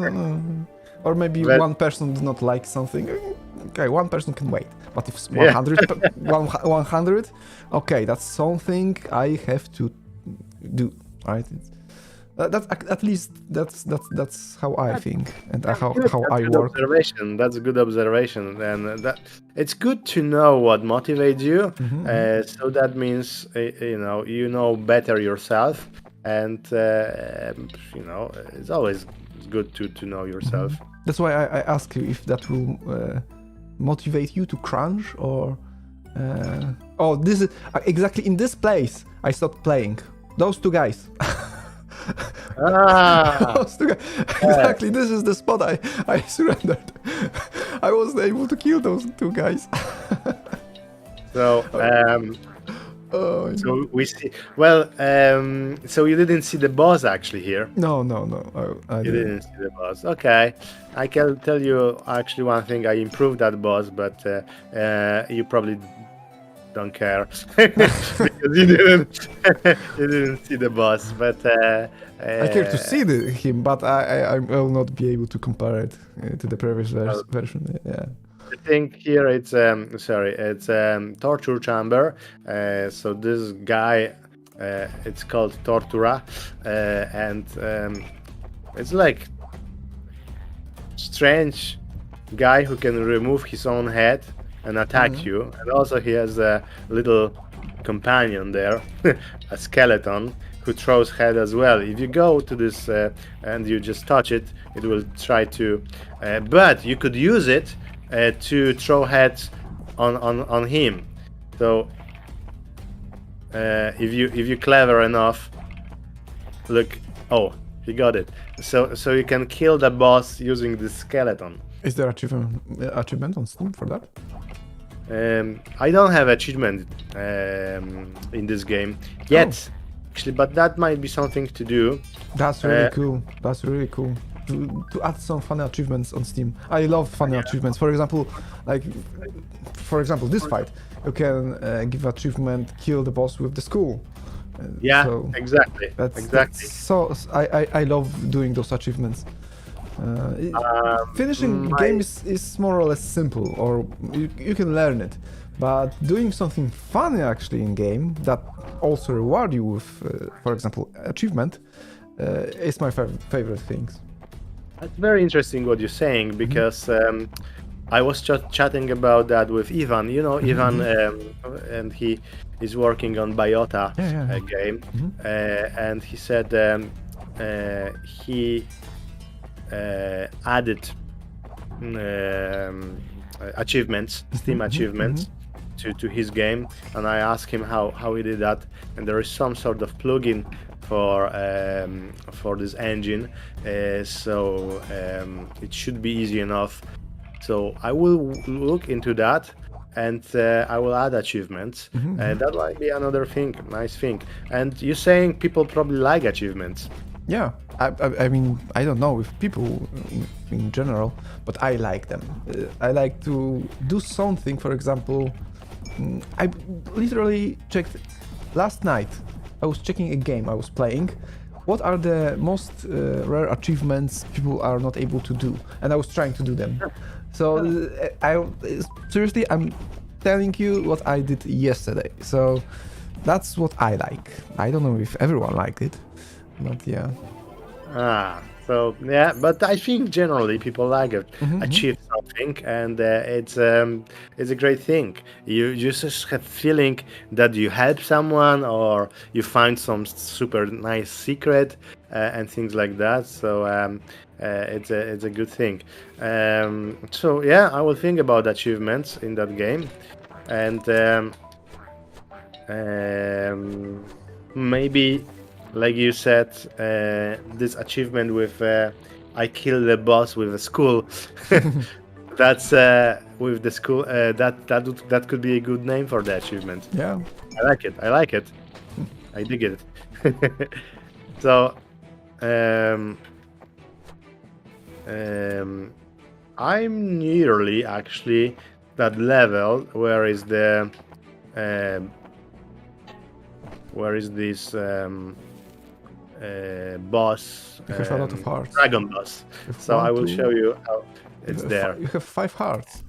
Or maybe one person does not like something. Okay, one person can wait. But if 100, okay, that's something I have to do, right? That's at least that's how I think, and how I work. That's a good observation, and that it's good to know what motivates you. So that means you know better yourself, and it's always good to know yourself. That's why I ask you if that will motivate you to crunch, or this is exactly in this place I stopped playing. Those two guys. Those two guys. Exactly, this is the spot I surrendered. I wasn't able to kill those two guys. So so we see. Well, so you didn't see the boss actually here. No. I You didn't see the boss. Okay, I can tell you actually one thing. I improved that boss, but you probably don't care because you didn't see the boss. But I care to see him, but I will not be able to compare it to the previous version. Yeah. I think here it's torture chamber. So this guy, it's called Tortura, and it's like strange guy who can remove his own head and attack you, and also he has a little companion there, a skeleton who throws head as well. If you go to this and you just touch it, it will try to, but you could use it to throw heads on him. So if you're clever enough, look, he got it. So you can kill the boss using this skeleton. Is there achievement on Steam for that? I don't have achievement in this game yet, actually, but that might be something to do. That's really cool. That's really cool. To add some funny achievements on Steam. I love funny achievements. For example, this fight, you can give achievement, kill the boss with the skull. Exactly. So I love doing those achievements. Finishing games is more or less simple, or you can learn it. But doing something funny actually in game that also reward you with, for example, achievement, is my favorite things. That's very interesting what you're saying, because I was chatting about that with Ivan. You know, Ivan, Mm-hmm. and he is working on B.I.O.T.A Yeah, yeah. game, Mm-hmm. and he said he added achievements, Steam Mm-hmm. Mm-hmm. achievements, to his game, and I asked him how he did that, and there is some sort of plugin for this engine, so it should be easy enough. So I will look into that, and I will add achievements. Mm-hmm. That might be another thing, nice thing. And you're saying people probably like achievements. Yeah, I mean, I don't know if people in general, but I like them. I like to do something, for example, I literally checked last night. I was checking a game I was playing. What are the most rare achievements people are not able to do? And I was trying to do them. So I seriously, I'm telling you what I did yesterday. So that's what I like. I don't know if everyone liked it, but yeah. So yeah, but I think generally people like it, Mm-hmm. achieve something, and it's a great thing. You just have feeling that you help someone or you find some super nice secret and things like that. So it's a good thing. So yeah, I will think about achievements in that game, and um, maybe, like you said, this achievement with I killed the boss with a school. That's with the school. That could be a good name for the achievement. Yeah. I like it. I like it. I dig it. So, um, um, I'm nearly actually that level. Um, where is this? Boss, You have a lot of hearts. dragon boss. You have So I one, will show two. you how it's there. You have 5 hearts.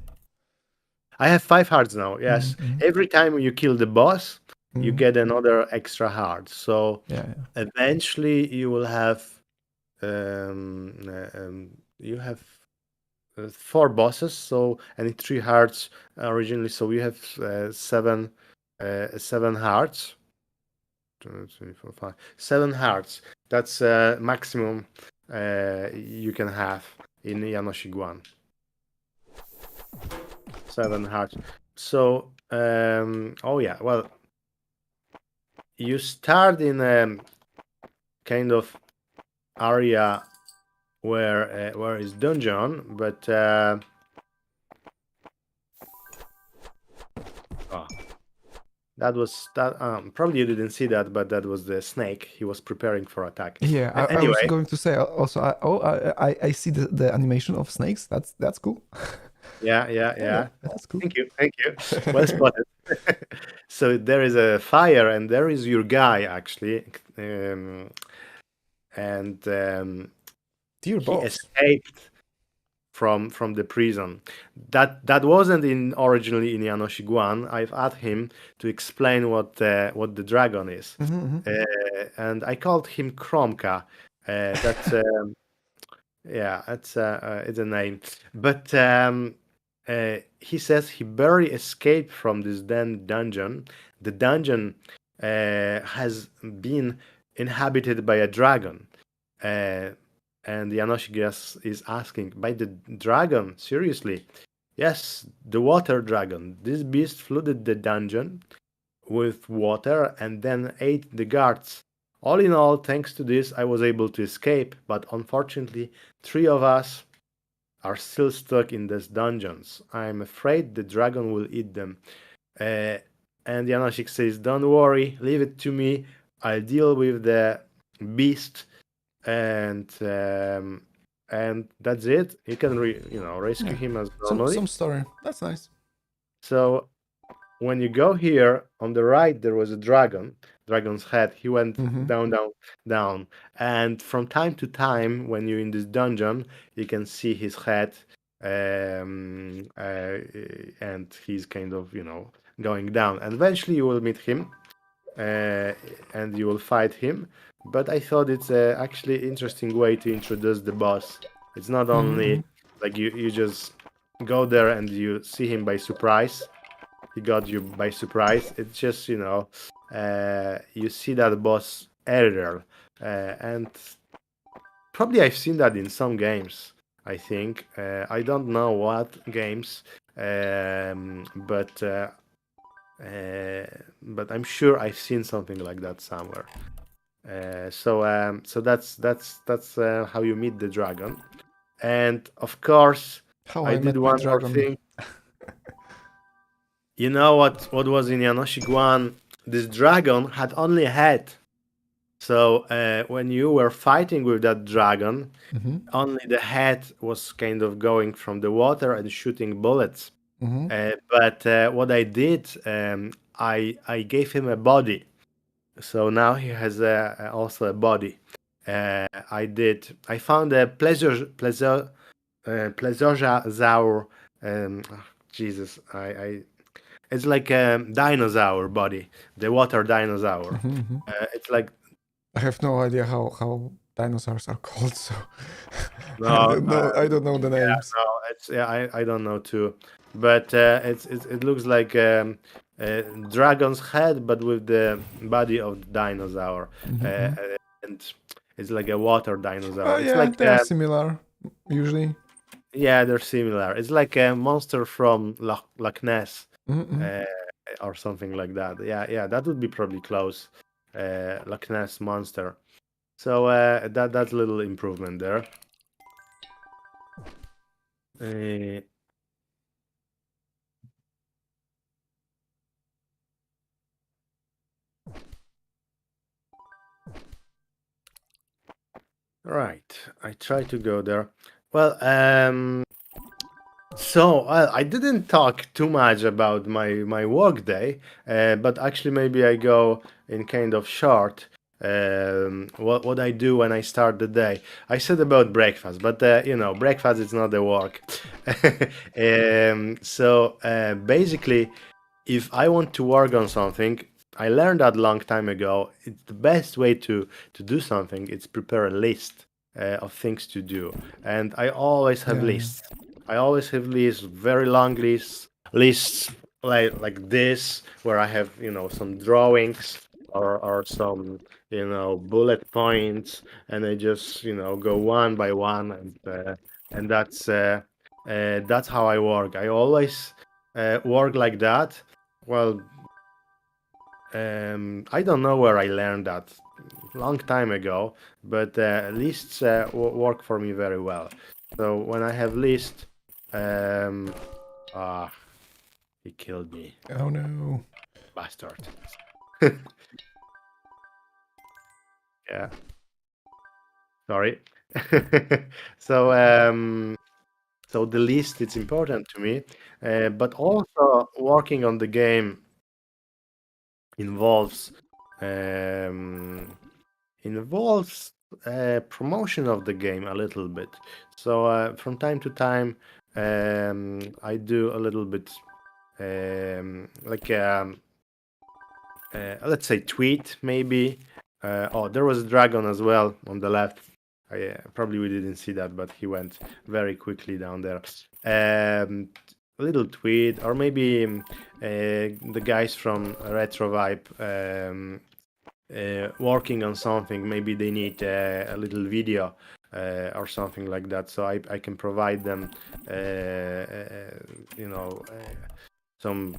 I have 5 hearts now. Yes, Mm-hmm. every time you kill the boss, you Mm-hmm. get another extra heart. So Yeah, yeah. eventually you will have you have 4 bosses. So and 3 hearts originally. So we have 7 hearts. 7 hearts. That's maximum you can have in Janosik 1. 7 hearts. So, oh yeah, well, you start in a kind of area where is dungeon, but oh, that was that. Probably you didn't see that, but that was the snake. He was preparing for attack. Yeah, I was Anyway, going to say also. I see the animation of snakes. That's cool. yeah, yeah, Yeah, yeah, yeah. Oh, that's cool. thank you. Well spotted. So there is a fire, and there is your guy actually, and Dear he boss. escaped from the prison. That wasn't in originally in Janosik 1. I've asked him to explain what the dragon is, Mm-hmm. and I called him Kromka. That's yeah, that's it's a name. But he says he barely escaped from this dungeon. The dungeon has been inhabited by a dragon. Uh, and Janosik is asking, by the dragon? Seriously? Yes, the water dragon. This beast flooded the dungeon with water and then ate the guards. All in all, thanks to this, I was able to escape, but unfortunately, 3 of us are still stuck in these dungeons. I'm afraid the dragon will eat them. Uh, and Janosik says, don't worry, leave it to me. I'll deal with the beast, and that's it. You can rescue Yeah. him as normally. Some story. That's nice. So when you go here on the right, there was a dragon's head. He went Mm-hmm. down, down, down, and from time to time, when you're in this dungeon, you can see his head, and he's kind of going down. And eventually, you will meet him, and you will fight him. But I thought it's actually interesting way to introduce the boss. It's not Mm-hmm. only like you just go there and you see him by surprise. He got you by surprise. It's just, you see that boss earlier, and probably I've seen that in some games. I think I don't know what games, um, but uh, but I'm sure I've seen something like that somewhere. So that's how you meet the dragon. And of course, How I I did met my one more dragon. thing. You know what was in Janosik 1? This dragon had only a head. So when you were fighting with that dragon, Mm-hmm. only the head was kind of going from the water and shooting bullets. Mm-hmm. But what I did, I gave him a body. So now he has also a body. I found a plesiosaur. Jesus, it's like a dinosaur body, the water dinosaur. Mm-hmm. Mm-hmm. It's like I have no idea how dinosaurs are called, so I no, don't know. I don't know the yeah, names. no, it's yeah, I don't know too, but it looks like a dragon's head, but with the body of the dinosaur, Mm-hmm. uh, Mm-hmm. and it's like a water dinosaur. Oh It's yeah, like they are similar usually. yeah, they're similar. It's like a monster from Loch Ness, Mm-hmm. uh, or something like that. Yeah, yeah, that would be probably close. Loch Ness monster. So that's a little improvement there. Uh, right, I try to go there. Well, I didn't talk too much about my work day, but actually maybe I go in kind of short. What I do when I start the day. I said about breakfast, but breakfast is not the work. Basically, if I want to work on something, I learned that long time ago. It's the best way to do something. It's prepare a list of things to do, and I always have Yeah, yeah. lists. I always have lists, very long lists like this, where I have some drawings or some bullet points, and I just go one by one, and that's how I work. I always work like that. Well, I don't know where I learned that long time ago, but lists work for me very well. So when I have list, um, ah, he killed me, Oh no. bastard. Yeah, sorry. so so the list it's important to me, but also working on the game involves um, involves promotion of the game a little bit. So from time to time, I do a little bit like let's say tweet maybe. Oh, there was a dragon as well on the left. Probably we didn't see that, but he went very quickly down there. A little tweet, or maybe the guys from Retrovibe working on something. Maybe they need a little video or something like that. So I can provide them, you know, some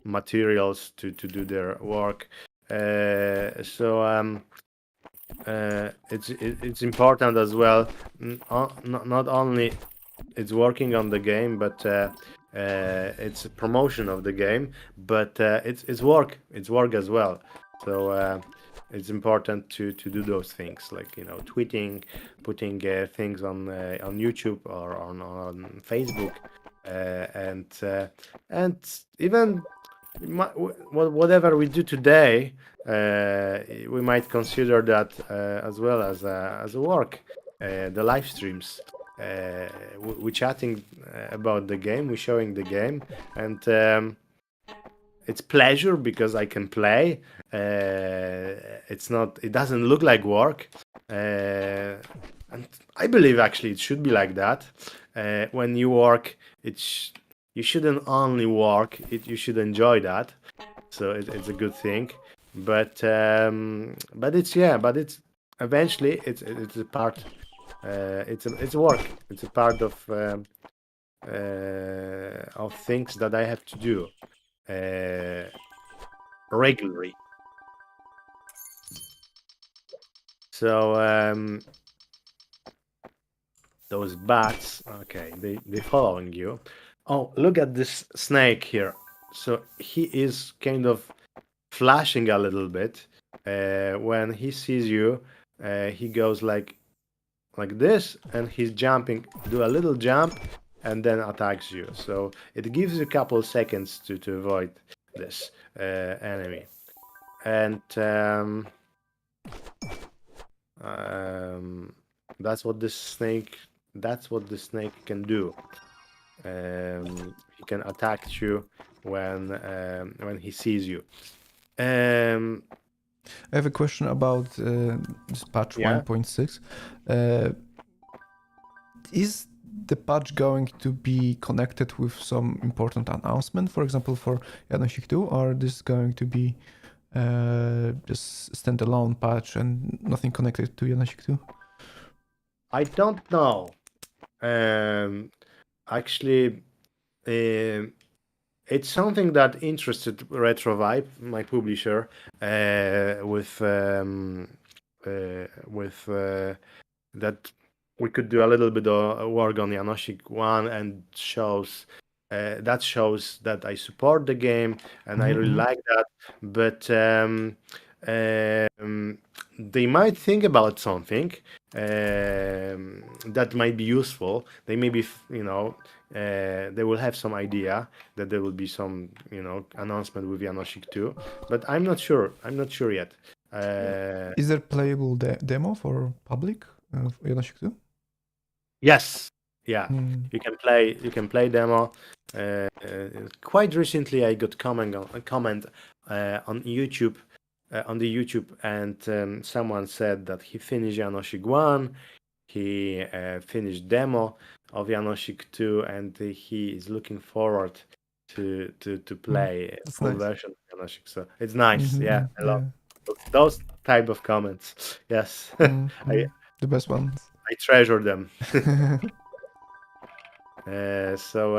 materials to do their work. It's important as well. Not only it's working on the game, but it's a promotion of the game. But it's work. It's work as well. So it's important to do those things, like tweeting, putting things on YouTube or on Facebook, and even whatever we do today, we might consider that as well as a work. The live streams, we're chatting about the game, we're showing the game, and it's pleasure because I can play. It's not. It doesn't look like work, and I believe actually it should be like that. when you work, you shouldn't only work. You should enjoy that. So it's a good thing. But it's yeah. But it's eventually it's a part. It's a work. It's a part of things that I have to do uh, regularly. So those bats, okay, they following you. Oh, look at this snake here. So he is kind of flashing a little bit. When he sees you, he goes like this, and he's jumping, do a little jump, and then attacks you. So it gives you a couple seconds to avoid this enemy. And um, that's what this snake. That's what the snake can do. He can attack you when he sees you. Um, I have a question about this patch yeah, 1.6. Uh, is the patch going to be connected with some important announcement, for example, for Janosik 2, or this is going to be just standalone patch and nothing connected to Janosik 2? I don't know. Um, actually, um it's something that interested Retrovibe, my publisher, with that we could do a little bit of work on Janosik 1 and shows that I support the game and I really Mm-hmm. like that. But um, they might think about something that might be useful. They may be, they will have some idea that there will be some, announcement with Janosik 2. But I'm not sure. I'm not sure yet. Uh, Is there playable demo for public of Janosik 2? Yes, yeah, Mm. you can play demo. Quite recently, I got a comment on YouTube, on the YouTube, and someone said that he finished Janoschik 1, he finished demo of Janoschik 2, and he is looking forward to Mm. play a That's full nice. version of Janoschik. So it's nice. Yeah, Mm-hmm. I love Yeah. those type of comments. Yes, Mm-hmm. The best ones. I treasure them. So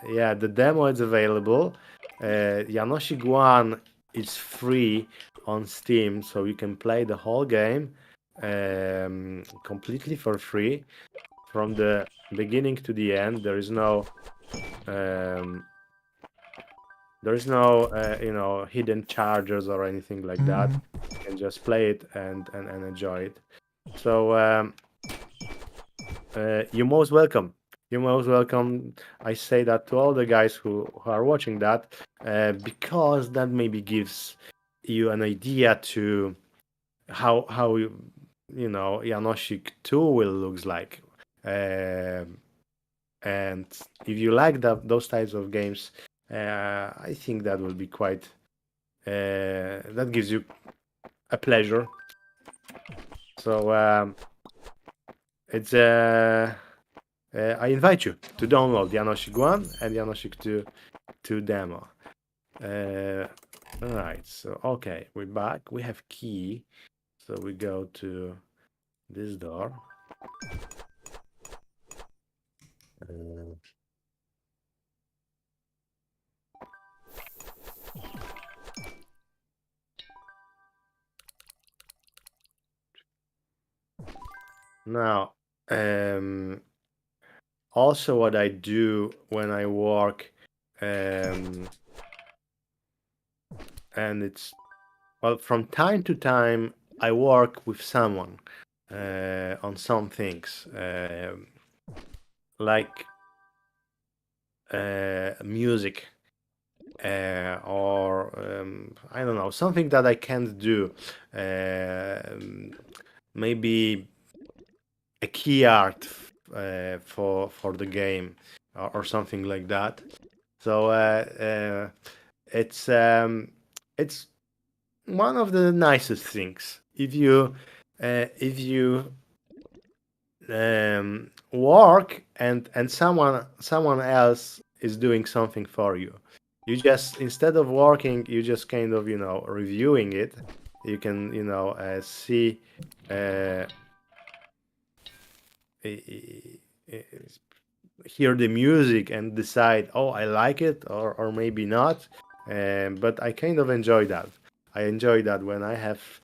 yeah, the demo is available. Janoschik 1 is free on Steam, so you can play the whole game completely for free from the beginning to the end. Um, there is no hidden charges or anything like that. Mm-hmm. You can just play it and enjoy it. So you're most welcome. You're most welcome. I say that to all the guys who are watching that, because that maybe gives you an idea to how Janoschik 2 will looks like. Um and if you like those types of games, I think that will be quite. That gives you a pleasure. So it's I invite you to download Janoschik 1 and Janoschik 2 demo. Uh, all right, so okay, we're back. We have key, so we go to this door. Uh, Now, um, also what I do when I work, um, and it's well, from time to time, I work with someone on some things, like music, or I don't know, something that I can't do. Um Maybe a key art for the game, or something like that. So it's it's one of the nicest things if you work and someone else is doing something for you. You just, instead of working, you just kind of, reviewing it. You can, see, uh, i- i- hear the music and decide, oh, I like it, or maybe not. But I kind of enjoy that. I enjoy that when I have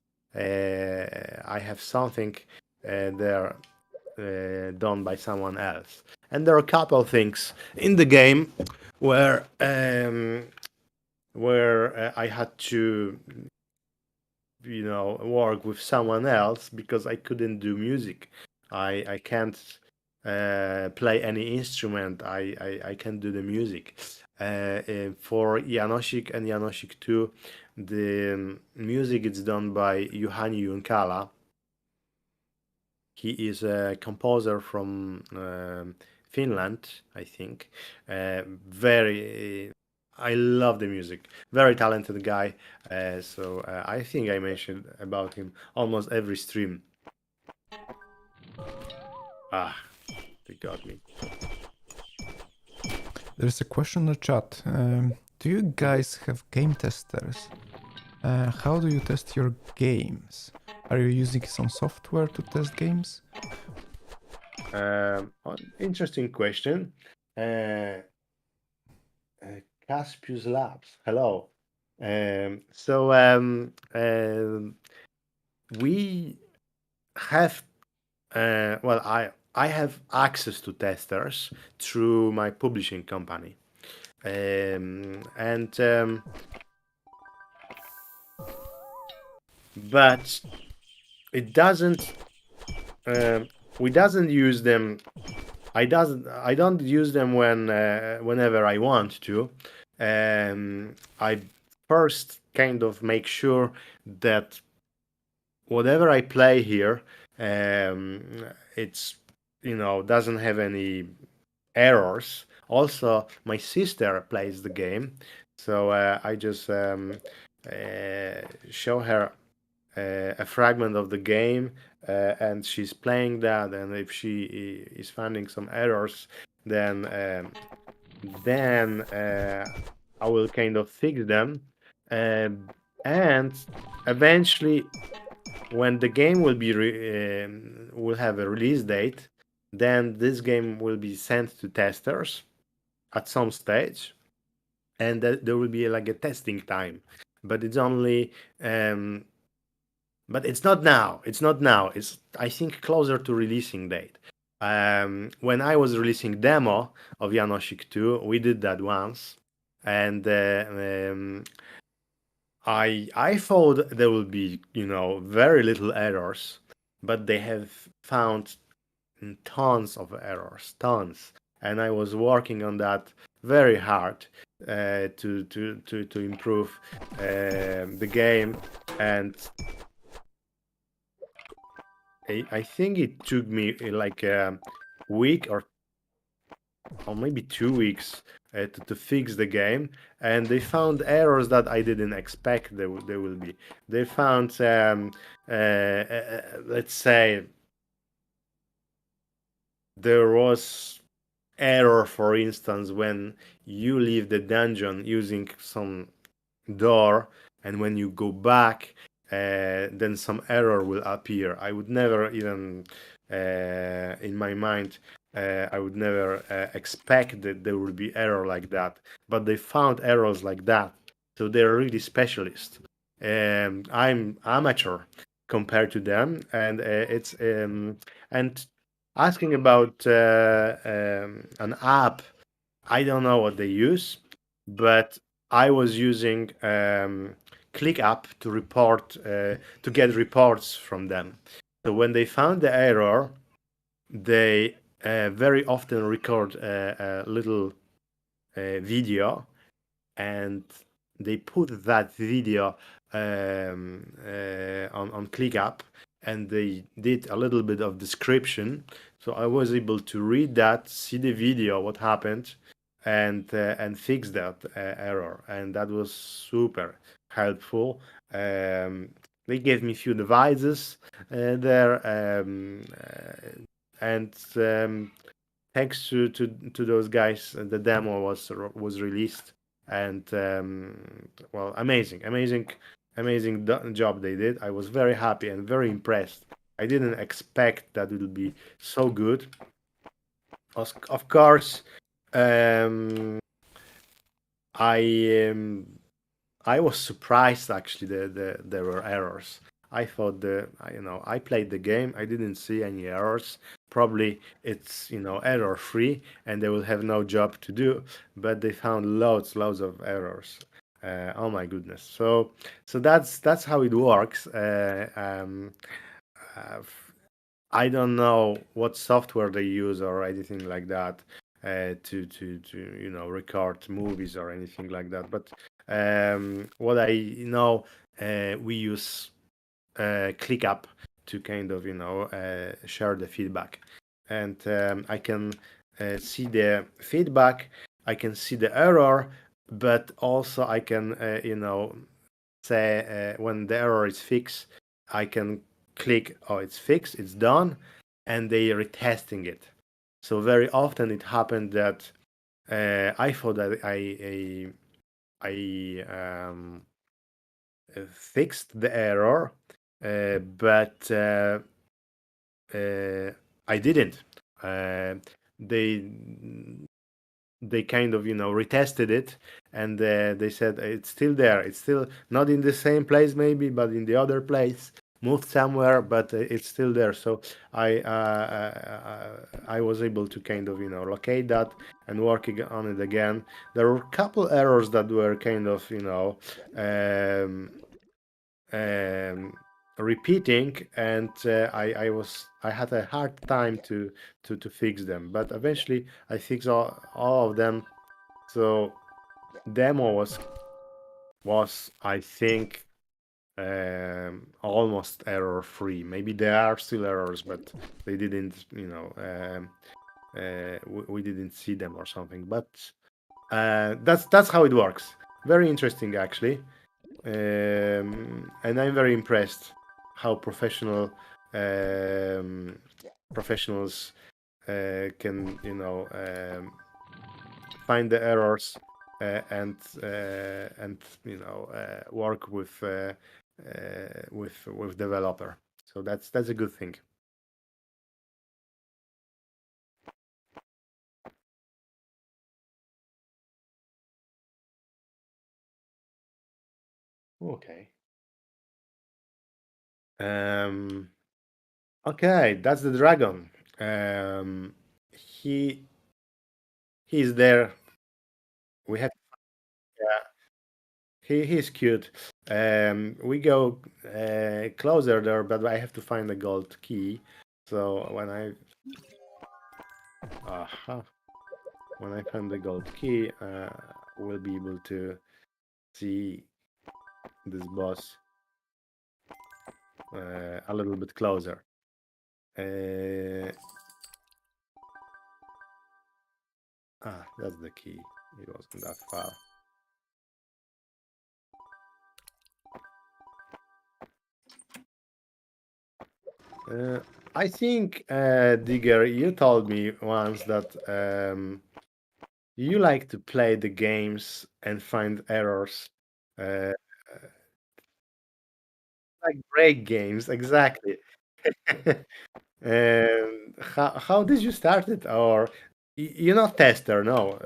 something there done by someone else. And there are a couple things in the game where I had to, work with someone else because I couldn't do music. I can't play any instrument. I can't do the music. For Janosik and Janosik 2, the music is done by Juhani Junkala. He is a composer from Finland, I think. Very, I love the music. Very talented guy. So I think I mentioned about him almost every stream. Ah, they got me. There's a question in the chat. Do you guys have game testers? How do you test your games? Are you using some software to test games? Interesting question. Uh, Caspius Labs. Hello. We have well, I have access to testers through my publishing company, and but it doesn't. We doesn't use them. I don't use them whenever I want to. I first kind of make sure that whatever I play here, it's, doesn't have any errors. Also, my sister plays the game, so I just show her a fragment of the game, and she's playing that. And if she is finding some errors, then I will kind of fix them, and eventually, when the game will have a release date, then this game will be sent to testers at some stage, and there will be like a testing time. But it's only, but it's not now. It's not now. It's, I think, closer to releasing date. When I was releasing demo of Janosik 2, we did that once, and I thought there will be, very little errors, but they have found tons of errors, tons, and I was working on that very hard to improve the game, and I think it took me like a week or maybe 2 weeks to fix the game, and they found errors that I didn't expect there will be. They found, let's say, there was error, for instance, when you leave the dungeon using some door, and when you go back, then some error will appear. I would never even, in my mind, I would never expect that there would be error like that. But they found errors like that, so they're really specialists. I'm amateur compared to them, and it's and asking about an app. I don't know what they use, but I was using ClickUp to get reports from them. So when they found the error, they very often record a little video, and they put that video on ClickUp, and they did a little bit of description. So I was able to read that, see the video, what happened, and fix that error, and that was super helpful. They gave me a few devices there, and thanks to those guys, the demo was released, and well, amazing job they did. I was very happy and very impressed. I didn't expect that it would be so good. Of course, um, I I was surprised actually there were errors. I thought I played the game. I didn't see any errors. Probably it's error free and they will have no job to do. But they found loads of errors. Oh my goodness. So that's how it works. Uh, I don't know what software they use or anything like that to record movies or anything like that. But what I know, we use ClickUp to kind of share the feedback, and I can see the feedback. I can see the error, but also I can say when the error is fixed, I can click, oh, it's fixed, it's done, and they are retesting it. So very often it happened that I thought that I fixed the error, but I didn't. Uh, they they kind of retested it, and they said it's still there, it's still not in the same place maybe, but in the other place, moved somewhere, but it's still there. So I was able to kind of locate that and working on it again. There were a couple errors that were kind of um, um, repeating, and I had a hard time to fix them, but eventually I fixed all of them. So demo was I think almost error free. Maybe there are still errors, but they didn't we didn't see them or something. But that's how it works. Very interesting actually. And I'm very impressed how professionals can find the errors and work with developer. So that's a good thing. Okay. Um, okay, that's the dragon. He he's there. We have yeah, he's cute. We go closer there, but I have to find the gold key. So aha, when I find the gold key, we'll be able to see this boss a little bit closer. That's the key. It wasn't that far. I think, Digger, you told me once that you like to play the games and find errors. Uh, like break games, exactly. And how did you start it? Or you're not tester, no?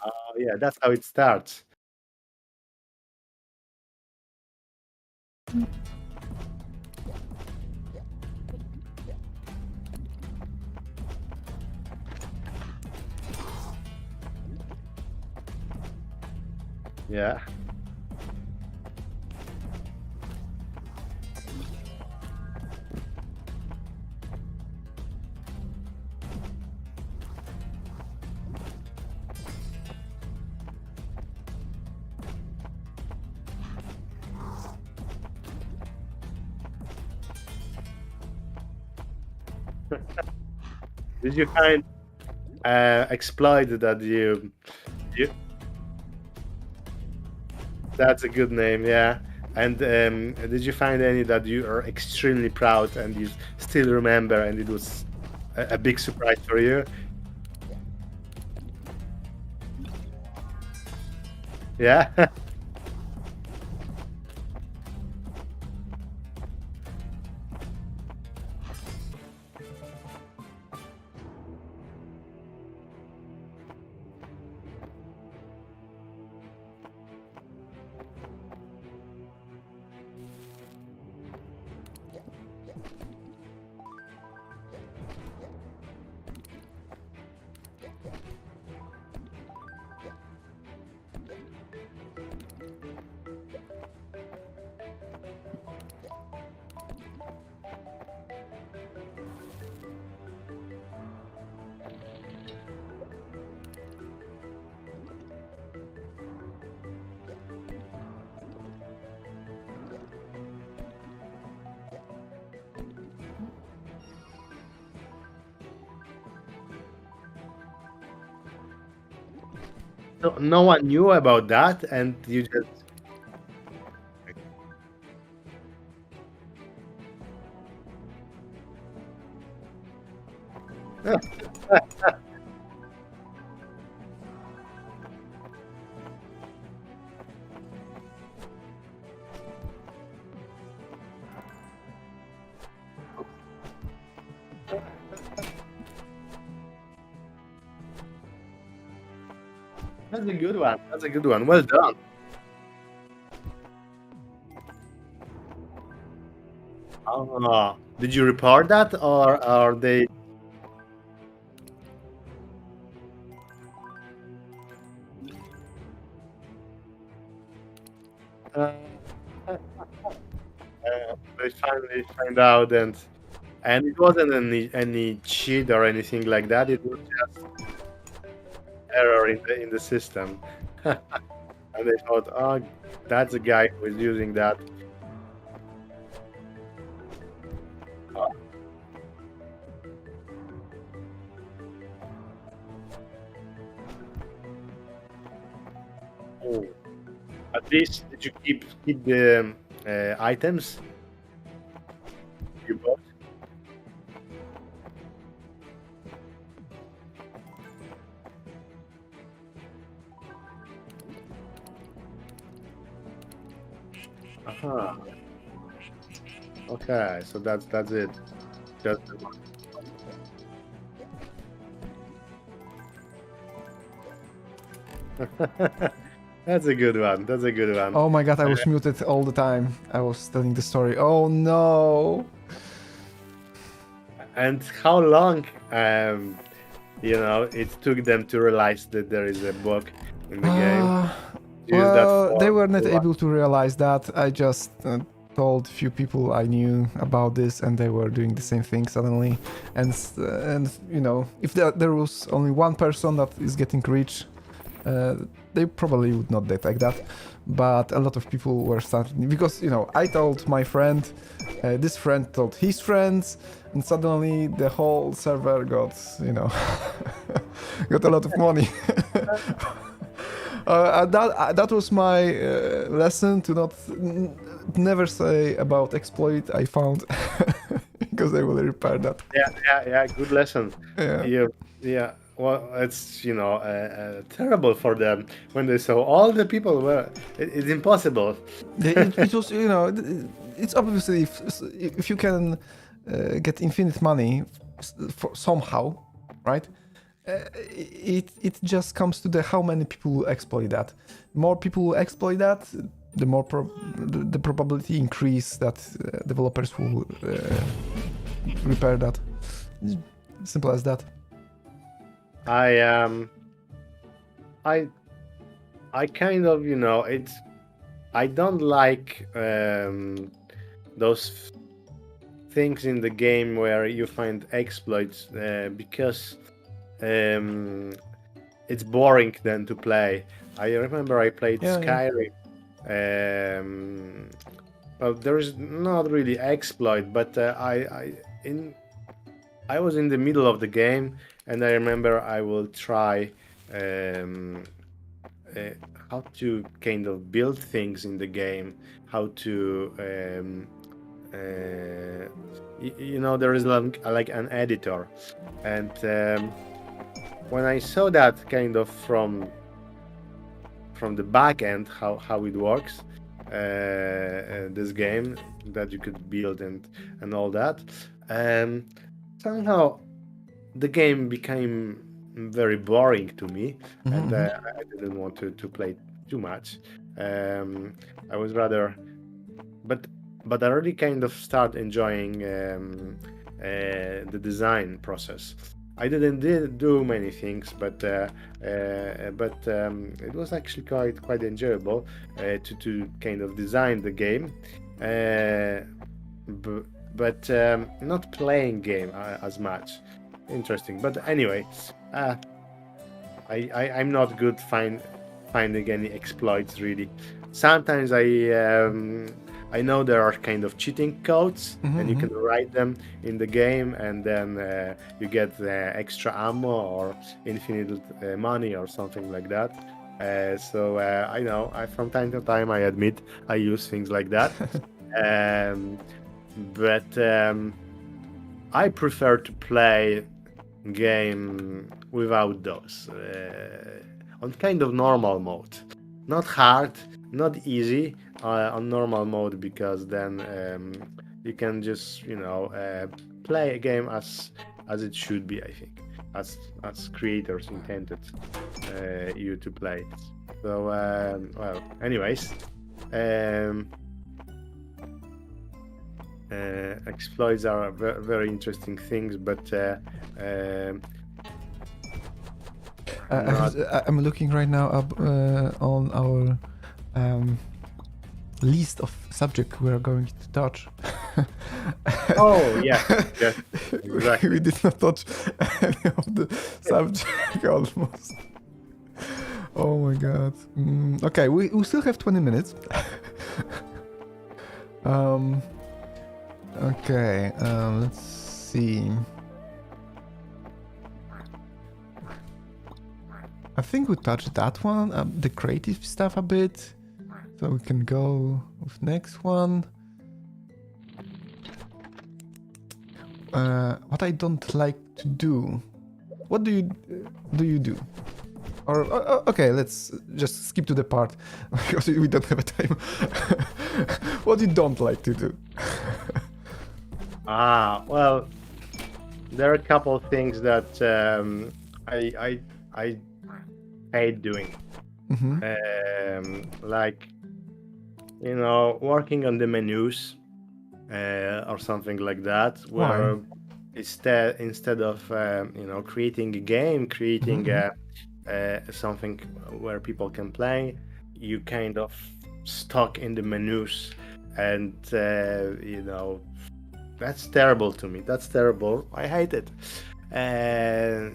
Oh, yeah, that's how it starts. Yeah. Did you find exploit that you? That's a good name, yeah. And did you find any that you are extremely proud and you still remember, and it was a big surprise for you? Yeah. No one knew about that, and you just. That's a good one. That's a good one. Well done. Did you report that, or are they? Uh, they finally find out, and it wasn't any cheat or anything like that. It was just error in the system, and they thought, oh, that's a guy who is using that. Uh, oh. At least did you keep the items you bought? Uh-huh. Okay, so that's it. Just the one. That's a good one. That's a good one. Oh my god, I was muted all the time. I was telling the story. Oh no. And how long, it took them to realize that there is a bug in the game? Uh, Use that well, they for were not able to realize that. I just told few people I knew about this, and they were doing the same thing suddenly. And if there was only one person that is getting rich, they probably would not detect that. But a lot of people were starting because I told my friend, this friend told his friends, and suddenly the whole server got got a lot of money. That was my lesson to never say about exploit I found because they will repair that. Yeah. Good lesson. Yeah. Yeah. Well, it's terrible for them when they saw all the people were. It's impossible. It was it's obviously if you can get infinite money somehow, right? It just comes to how many people will exploit that. More people will exploit that, the more the probability increase that developers will repair that. Simple as that. I kind of I don't like those things in the game where you find exploits because it's boring then to play. I remember I played Yeah. Skyrim. Well, there is not really exploit, but I was in the middle of the game, and I remember I will try uh, how to kind of build things in the game, how to there is like an editor, and when I saw that kind of from the back end how it works, this game that you could build and all that, um, somehow the game became very boring to me, and Mm-hmm. I didn't want to play too much. Um, I was rather, but I really kind of start enjoying the design process. I didn't do many things, but it was actually quite enjoyable to kind of design the game, uh, b- but not playing game as much. Interesting, but anyway, uh, I'm not good finding any exploits really. Sometimes I know there are kind of cheating codes, and you Mm-hmm. can write them in the game, and then you get extra ammo or infinite money or something like that. I know from time to time I admit I use things like that, um, but I prefer to play game without those on kind of normal mode, not hard, not easy, on normal mode, because then you can just play a game as it should be, I think, as creators intended you to play. So well, anyways, um, exploits are very interesting things, but um not. I'm looking right now up on our um, list of subject we are going to touch. Oh yes, yes, exactly. We did not touch any of the subject almost. Oh my god. Okay, we still have 20 minutes. um. Okay. Let's see. I think we touched that one, the creative stuff a bit. So we can go with next one. What I don't like to do. What do you do? Or okay, let's just skip to the part because we don't have a time. What you don't like to do? Well, there are a couple of things that I hate doing, Mm-hmm. like working on the menus or something like that, Why? where instead of creating a game, creating Mm-hmm. something where people can play, you kind of stuck in the menus, and that's terrible to me. That's terrible. I hate it. uh,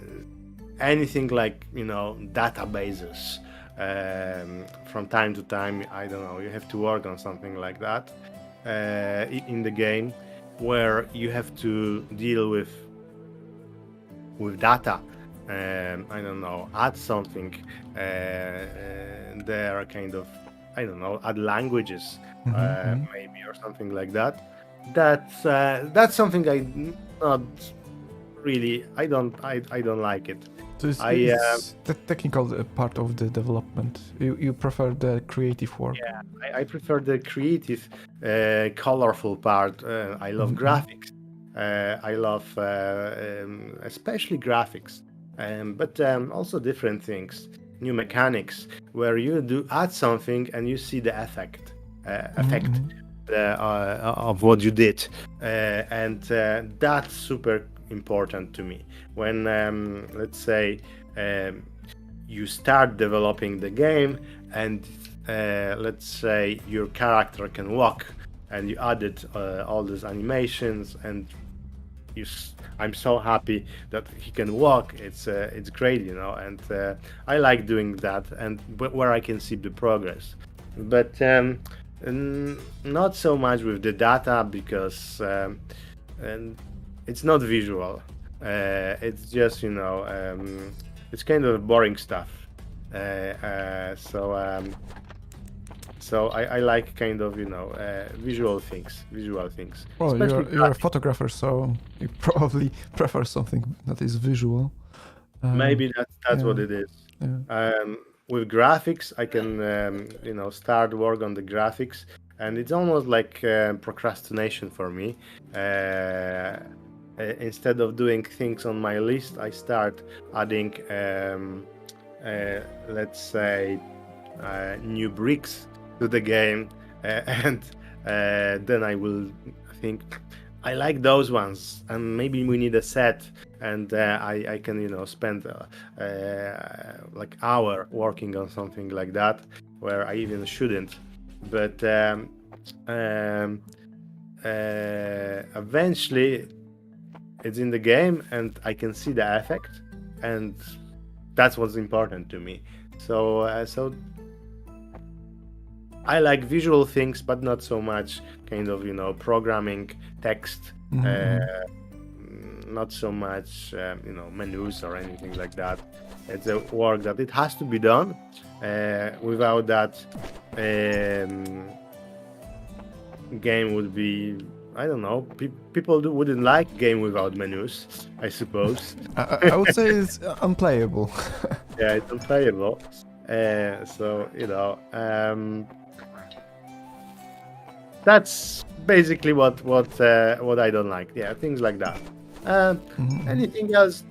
Anything like databases, from time to time, I don't know, you have to work on something like that in the game, where you have to deal with data. I don't know, add something there, kind of, I don't know, add languages, Mm-hmm. maybe, or something like that. That's something I not really, I don't like it. So I it's the technical part of the development. You prefer the creative work. Yeah, I prefer the creative, colorful part. I love Mm-hmm. graphics. I love especially graphics, but also different things, new mechanics, where you do add something and you see the effect Mm-hmm. of what you did, and that's super important to me. When let's say you start developing the game, and let's say your character can walk, and you added all these animations, and I'm so happy that he can walk. It's great, and I like doing that, and where I can see the progress. But not so much with the data, because and it's not visual. It's just it's kind of boring stuff. So I like kind of visual things, Well, especially you're a graphics. photographer, so you probably prefer something that is visual. Maybe that's Yeah, what it is. yeah. With graphics, I can start work on the graphics, and it's almost like procrastination for me. Instead of doing things on my list, I start adding, let's say, new bricks to the game, and then I will think I like those ones, and maybe we need a set, and I can spend like hour working on something like that, where I even shouldn't, but um, eventually it's in the game, and I can see the effect, and that's what's important to me. So I like visual things, but not so much kind of programming text. Uh, Mm-hmm. Not so much menus or anything like that. It's a work that it has to be done. Without that, um, game would be, I don't know. People wouldn't like game without menus, I suppose. I would say it's unplayable. Yeah, it's unplayable. So that's basically what I don't like. Yeah, things like that. Mhm. Anything else?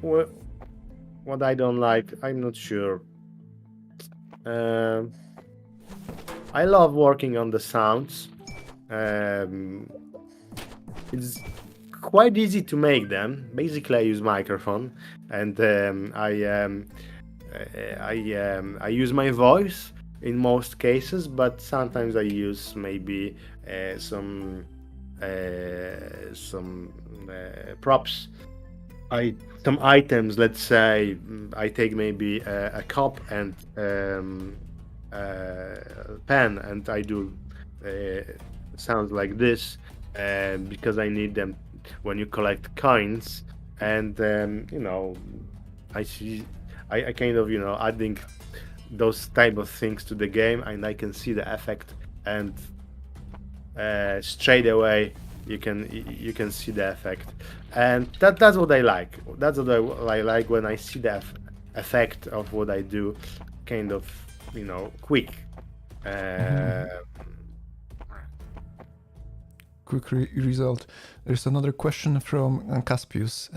Wha- What I don't like, I'm not sure. Um, I love working on the sounds. Um, it's quite easy to make them. Basically, I use microphone, and I use my voice in most cases, but sometimes I use maybe some props. I Some items. Let's say I take maybe a cup and pen, and I do uh, sounds like this, because I need them when you collect coins, and I see. I kind of adding those type of things to the game, and I can see the effect, and straight away you can see the effect, and that's what I like. That's what I like when I see the effect of what I do, kind of quick. uh, Mhm. Quick result. There's another question from Caspius.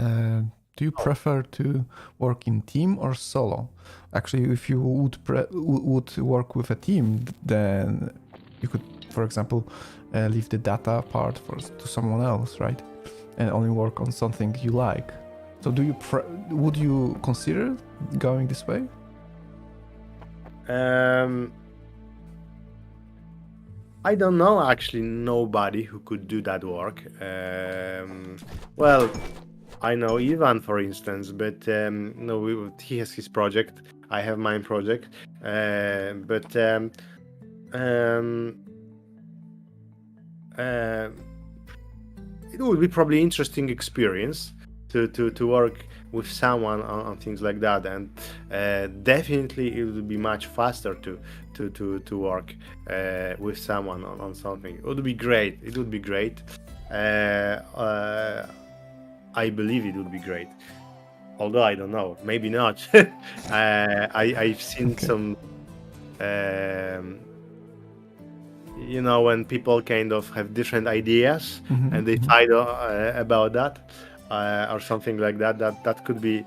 Do you prefer to work in team or solo? Actually, if you would work with a team, then you could, for example, leave the data part to someone else, right? And only work on something you like. So, would you consider going this way? um, I don't know, actually, nobody who could do that work. Well, I know Ivan, for instance, but no, he has his project. I have my project, but um, uh, it would be probably interesting experience to work with someone on things like that, and definitely it would be much faster to work with someone on something. It would be great. It would be great. Uh, uh, I believe it would be great. Although I don't know, maybe not. I've seen Okay. some, when people kind of have different ideas Mm-hmm, and they mm-hmm, fight about that, or something like that. That could be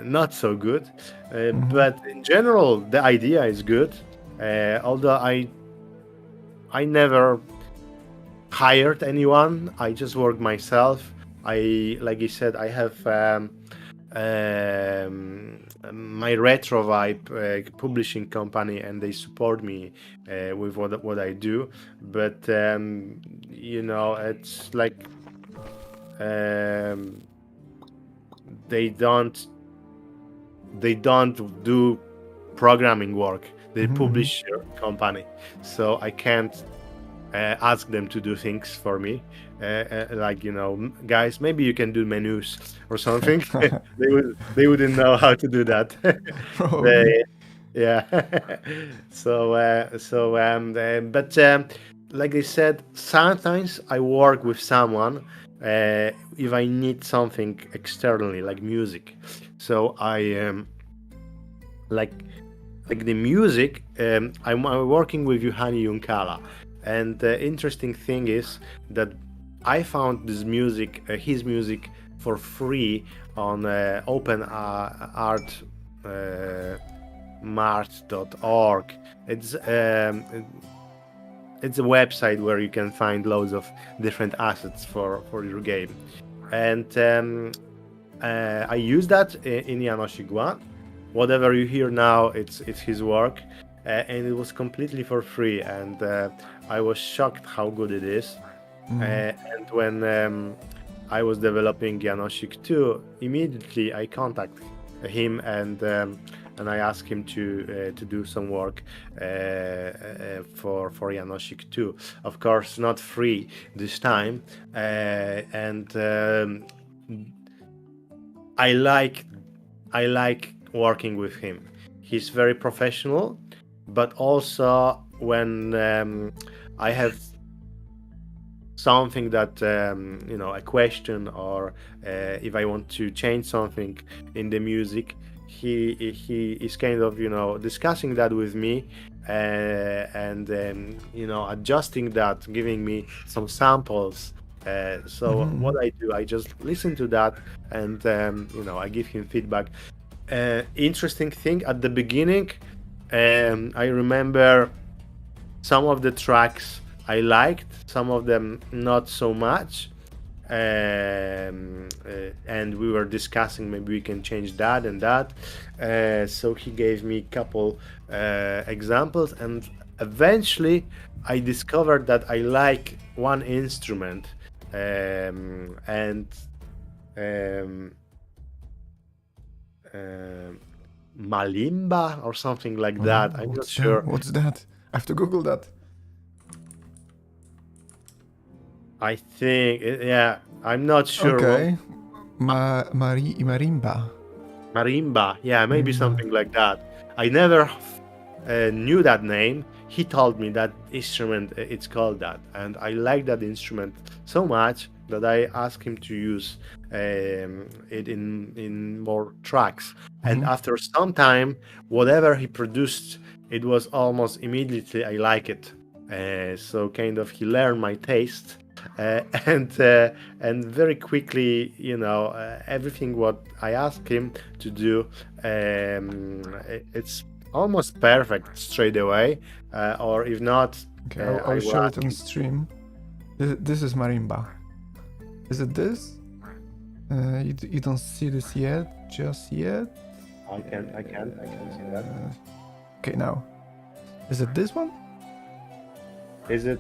not so good. mm-hmm, But in general, the idea is good. Although I never hired anyone. I just work myself. Like you said, I have my Retrovibe publishing company, and they support me with what I do. But it's like um, they don't they don't do programming work. They mm-hmm, publish your company, so I can't. ask them to do things for me, like guys, maybe you can do menus or something. They wouldn't know how to do that. Probably. they, yeah. But like I said, sometimes I work with someone if I need something externally, like music. So I like like the music. I'm working with Juhani Junkala, and the interesting thing is that I found this music, his music, for free on open art. Mart.org. It's it's a website where you can find loads of different assets for your game, and I use that in Janosik 1. Whatever you hear now, it's his work, and it was completely for free, and I was shocked how good it is. And when I was developing Janosik 2, immediately I contacted him and I asked him to do some work for Janosik 2. Of course, not free this time, and I like working with him. He's very professional, but also when I have something that a question, or if I want to change something in the music, he is kind of discussing that with me, and adjusting that, giving me some samples. So what I do, I just listen to that, and I give him feedback. Interesting thing at the beginning, I remember some of the tracks I liked, some of them not so much. And we were discussing maybe we can change that and that. So he gave me a couple examples, and eventually I discovered that I like one instrument, and um, malimba or something like that. I'm not What's that? sure. What's that? I have to Google that. I think, yeah, I'm not sure. Okay. Marimba. Marimba, yeah, maybe Marimba. something like that. I never knew that name. He told me that instrument, it's called that, and I like that instrument so much that I asked him to use it in more tracks. And after some time, whatever he produced, it was almost immediately I like it. So kind of he learned my taste, uh, and uh, and very quickly, everything what I asked him to do, it's almost perfect straight away. Or if not, Okay, I I'll will show it ask on him. stream. This is marimba. Is it this? You don't see this yet, just yet. I can see that. Okay, now. Is it this one? Is it?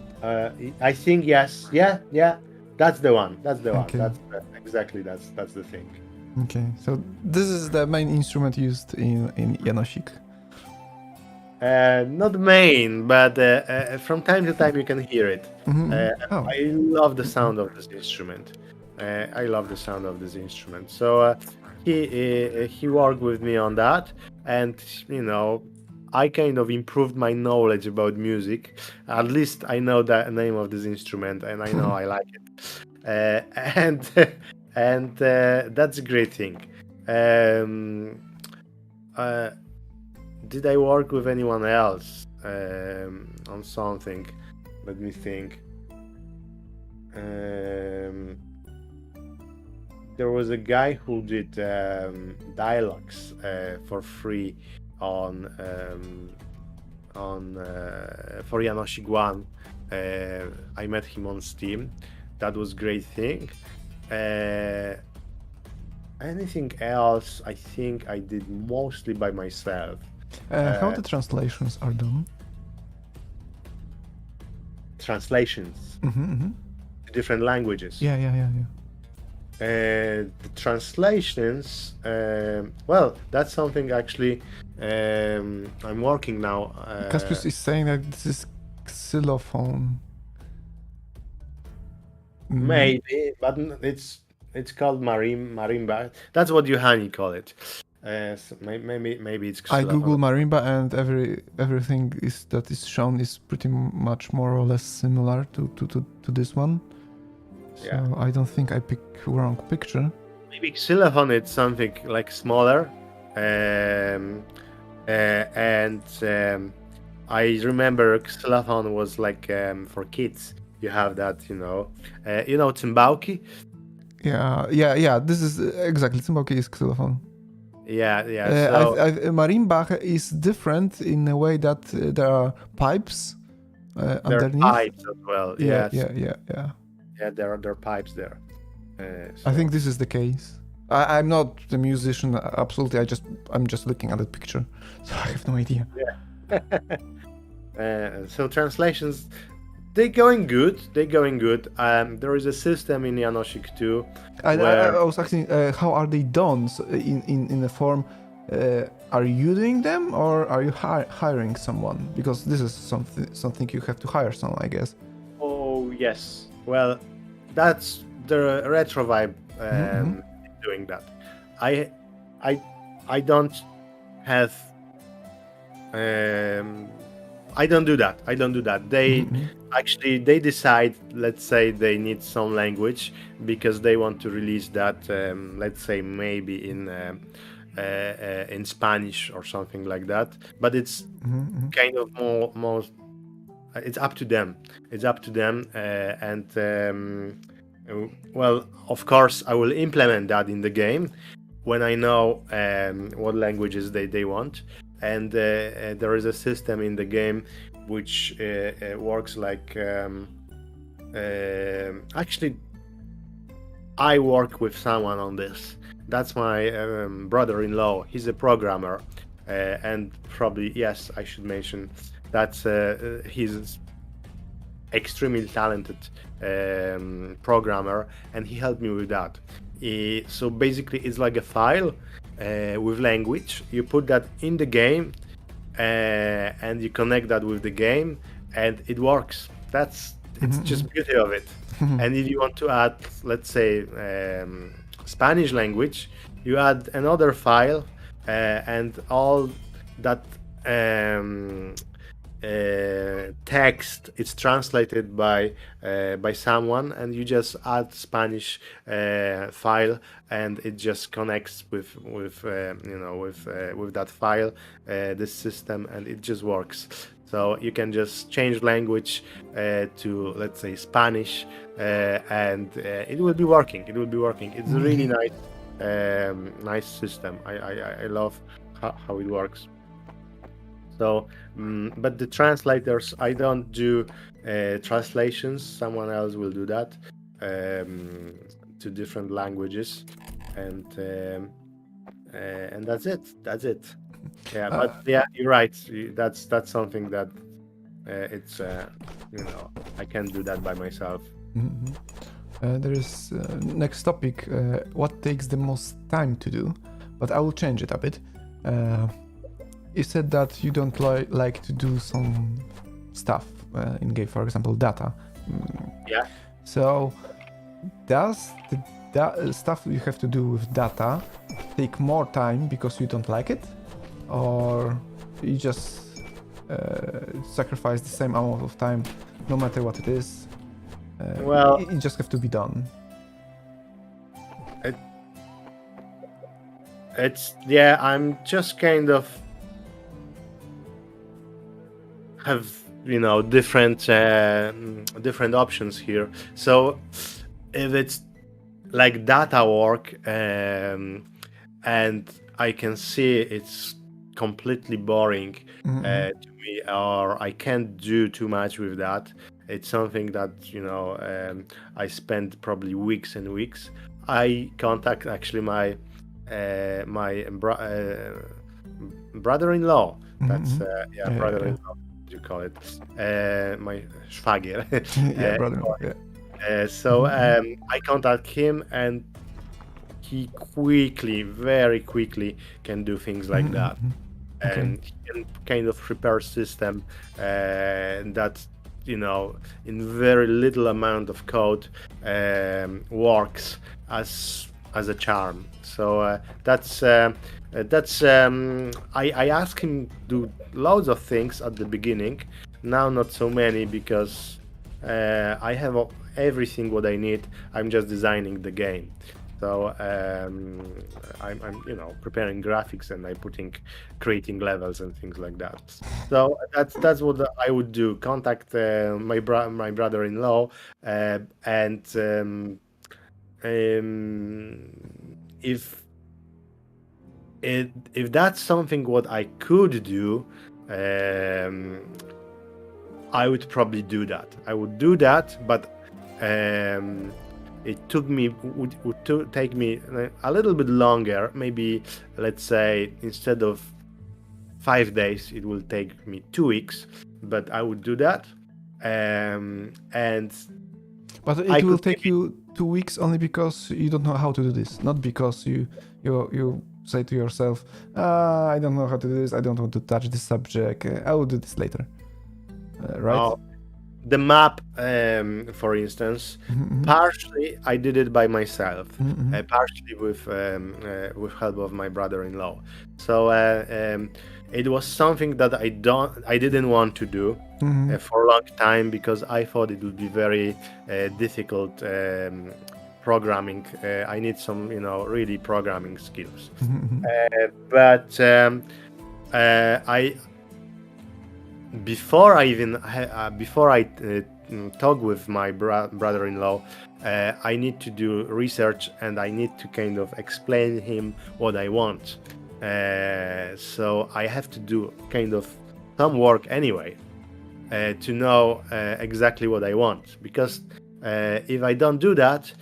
I think yes. Yeah. That's the one. That's the one. Okay. That's exactly that's the thing. Okay, so this is the main instrument used in Janosik. Not main, but from time to time you can hear it. Oh, I love the sound of this instrument. I love the sound of this instrument. So he worked with me on that, and I kind of improved my knowledge about music. At least I know the name of this instrument, and I know I like it. And that's a great thing. Um, uh, did I work with anyone else on something? Let me think. There was a guy who did dialogues for free on for Janosik 1. I met him on Steam. That was great thing. Anything else? I think I did mostly by myself. how the translations are done? Translations to different languages. Yeah. The translations, well, that's something actually I'm working now. Caspius is saying that this is xylophone. maybe, but it's called marimba. That's what Johanny call it. So maybe it's I xylophone. Google marimba, and everything that is shown is pretty much more or less similar to this one. So Yeah. I don't think I pick wrong picture. Maybe xylophone it's something like smaller, um, and I remember xylophone was like for kids. You have that, Timbauki. Yeah. This is exactly Timbuktu is xylophone. Yeah. So Marimba is different in a way that there are pipes there are underneath. pipes as well. Yeah. Yeah, there are pipes there. I think this is the case. I'm not the musician, absolutely. I'm just looking at the picture, so I have no idea. So translations, they're going good. There is a system in Janosik too. I where was asking, how are they done? So in the form, are you doing them or are you hiring someone? Because this is something you have to hire someone, I guess. Oh yes. Well, that's the Retrovibe doing that. I don't have. I don't do that. They actually they decide. Let's say they need some language because they want to release that. Let's say maybe in Spanish or something like that. But it's kind of more. It's up to them. Well, of course, I will implement that in the game when I know what languages they want. And there is a system in the game which works like actually I work with someone on this. That's my brother-in-law. He's a programmer, and probably yes, I should mention that he's extremely talented programmer, and he helped me with that. So basically, it's like a file with language. You put that in the game, and you connect that with the game, and it works. It's just beauty of it. And if you want to add, let's say, Spanish language, you add another file, and all that text is translated by someone, and you just add Spanish file, and it just connects with that file, this system, and it just works. So you can just change language to, let's say, Spanish, and it will be working. It's a really nice system. I love how it works. So, but the translators, I don't do translations. Someone else will do that to different languages, and that's it. Yeah, but yeah, you're right. That's something that it's I can't do that by myself. There is next topic. What takes the most time to do? But I will change it a bit. You said that you don't like to do some stuff in game, for example, data. Yeah. So, does the stuff you have to do with data take more time because you don't like it, or you just sacrifice the same amount of time, no matter what it is? Well, it just have to be done. I'm just kind of have different options here. So if it's like data work, and I can see it's completely boring to me, or I can't do too much with that, it's something that I spend probably weeks and weeks. I contact actually my brother-in-law. That's brother-in-law. You call it my szwagier. So I contact him, and he very quickly can do things like that. And he can kind of prepare system that in very little amount of code works as a charm. So I asked him do loads of things at the beginning. Now not so many because I have everything what I need. I'm just designing the game. So I'm preparing graphics and creating levels and things like that. So that's what I would do. Contact my brother-in-law, and if if that's something what I could do, um, I would probably do that. I would do that, but um, it would take me a little bit longer. Maybe, let's say, instead of 5 days, it will take me 2 weeks. But I would do that, and But I it will could take maybe. you 2 weeks only because you don't know how to do this, not because you say to yourself, I don't know how to do this. I don't want to touch this subject. I will do this later. Right? The map, for instance, Mhm, partially I did it by myself, mhm, partially with help of my brother-in-law. So it was something that I didn't want to do mhm, for a long time because I thought it would be very difficult programming. I need some, really programming skills. mhm, But I before I talk with my brother-in-law, I need to do research and I need to kind of explain him what I want. So I have to do kind of some work anyway to know exactly what I want. Because if I don't do that,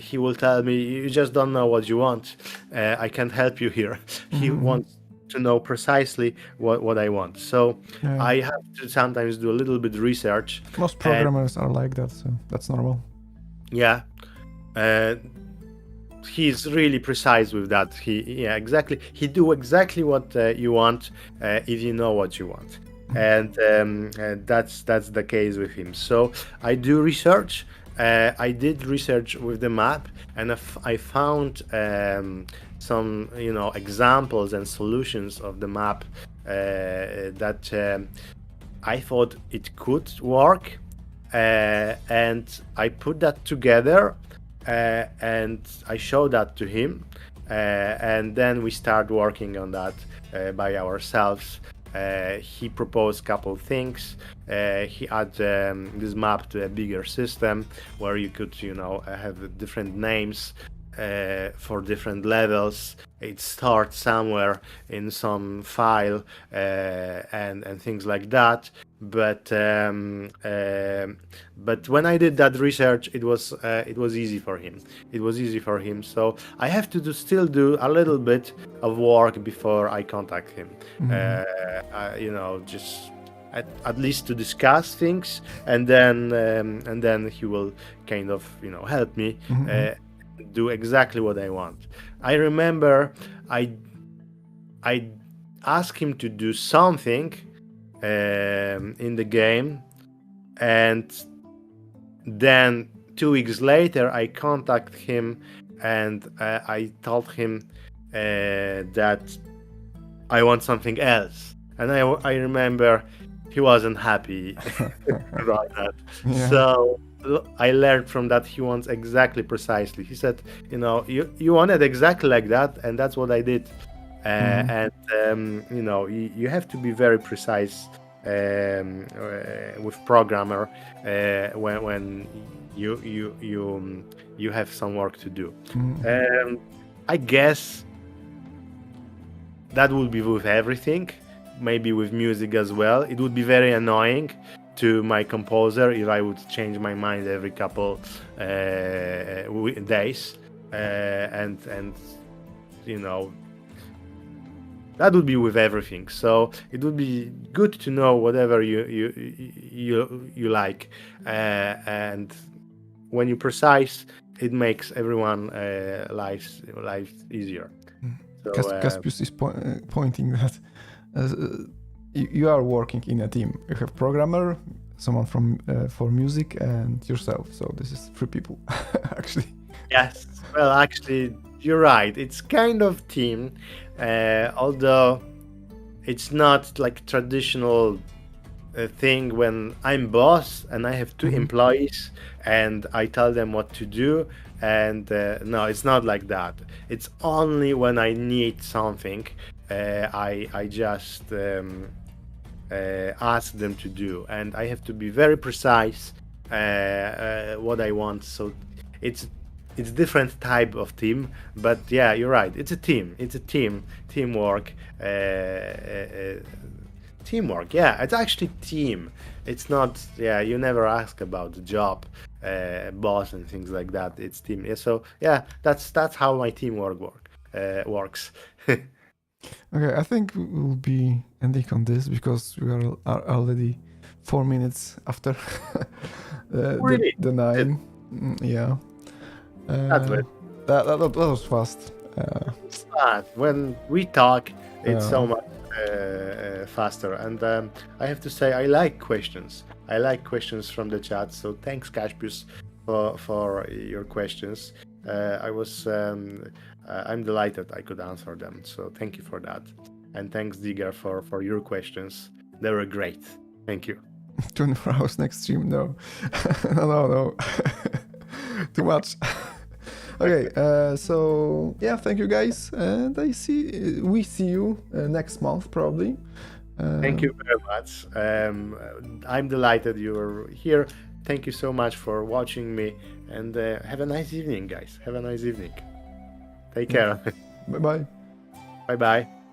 he will tell me, "You just don't know what you want. I can't help you here." He mhm. wants to know precisely what I want. So Yeah. I have to sometimes do a little bit research, Most and programmers are like that, so that's normal. yeah, uh, he's really precise with that. Exactly. He do exactly what you want if you know what you want, and that's the case with him. So I do research. I did research with the map, and I found some examples and solutions of the map that I thought it could work, and I put that together, and I showed that to him, and then we start working on that by ourselves. He proposed a couple things. He added this map to a bigger system where you could, have different names for different levels. It starts somewhere in some file and things like that. But when I did that research, it was easy for him. It was easy for him. So I have to still do a little bit of work before I contact him. Just at least to discuss things, and then he will kind of help me do exactly what I want. I remember I asked him to do something in the game, and then 2 weeks later I contacted him, and I told him that I want something else, and I remember he wasn't happy about that. Yeah. So I learned from that he wants exactly precisely. He said, you want it exactly like that, and that's what I did. And you have to be very precise with programmer when you have some work to do. I guess that would be with everything, maybe with music as well. It would be very annoying to my composer if I would change my mind every couple days, and that would be with everything. So it would be good to know whatever you like, and when you're precise, it makes everyone life easier. So Caspius is pointing that you are working in a team. You have programmer, someone from for music, and yourself. So this is 3 people, actually. Yes. Well, actually, you're right. It's kind of team, although it's not like traditional thing when I'm boss and I have 2 employees and I tell them what to do. And no, it's not like that. It's only when I need something, I just ask them to do, and I have to be very precise what I want. So it's it's different type of team, but yeah, you're right. It's a team. It's a teamwork. Teamwork. Yeah, it's actually team. It's not. Yeah, you never ask about the job, boss, and things like that. It's team. Yeah, so yeah, that's how my teamwork works. Okay, I think we'll be ending on this because we are already 4 minutes after Really, the it, 9. Yeah. that's Uh, it. that was fast. But when we talk, it's Yeah. so much faster. And I have to say, I like questions. I like questions from the chat. So thanks, Caspius, for your questions. I'm delighted I could answer them. So thank you for that. And thanks, Digger, for your questions. They were great. Thank you. 24 hours next stream. No. No. Too much. Okay, so yeah, thank you guys, and we see you next month probably. Thank you very much. I'm delighted you were here. Thank you so much for watching me, and have a nice evening, guys. Have a nice evening. Take care. Bye bye. Bye bye.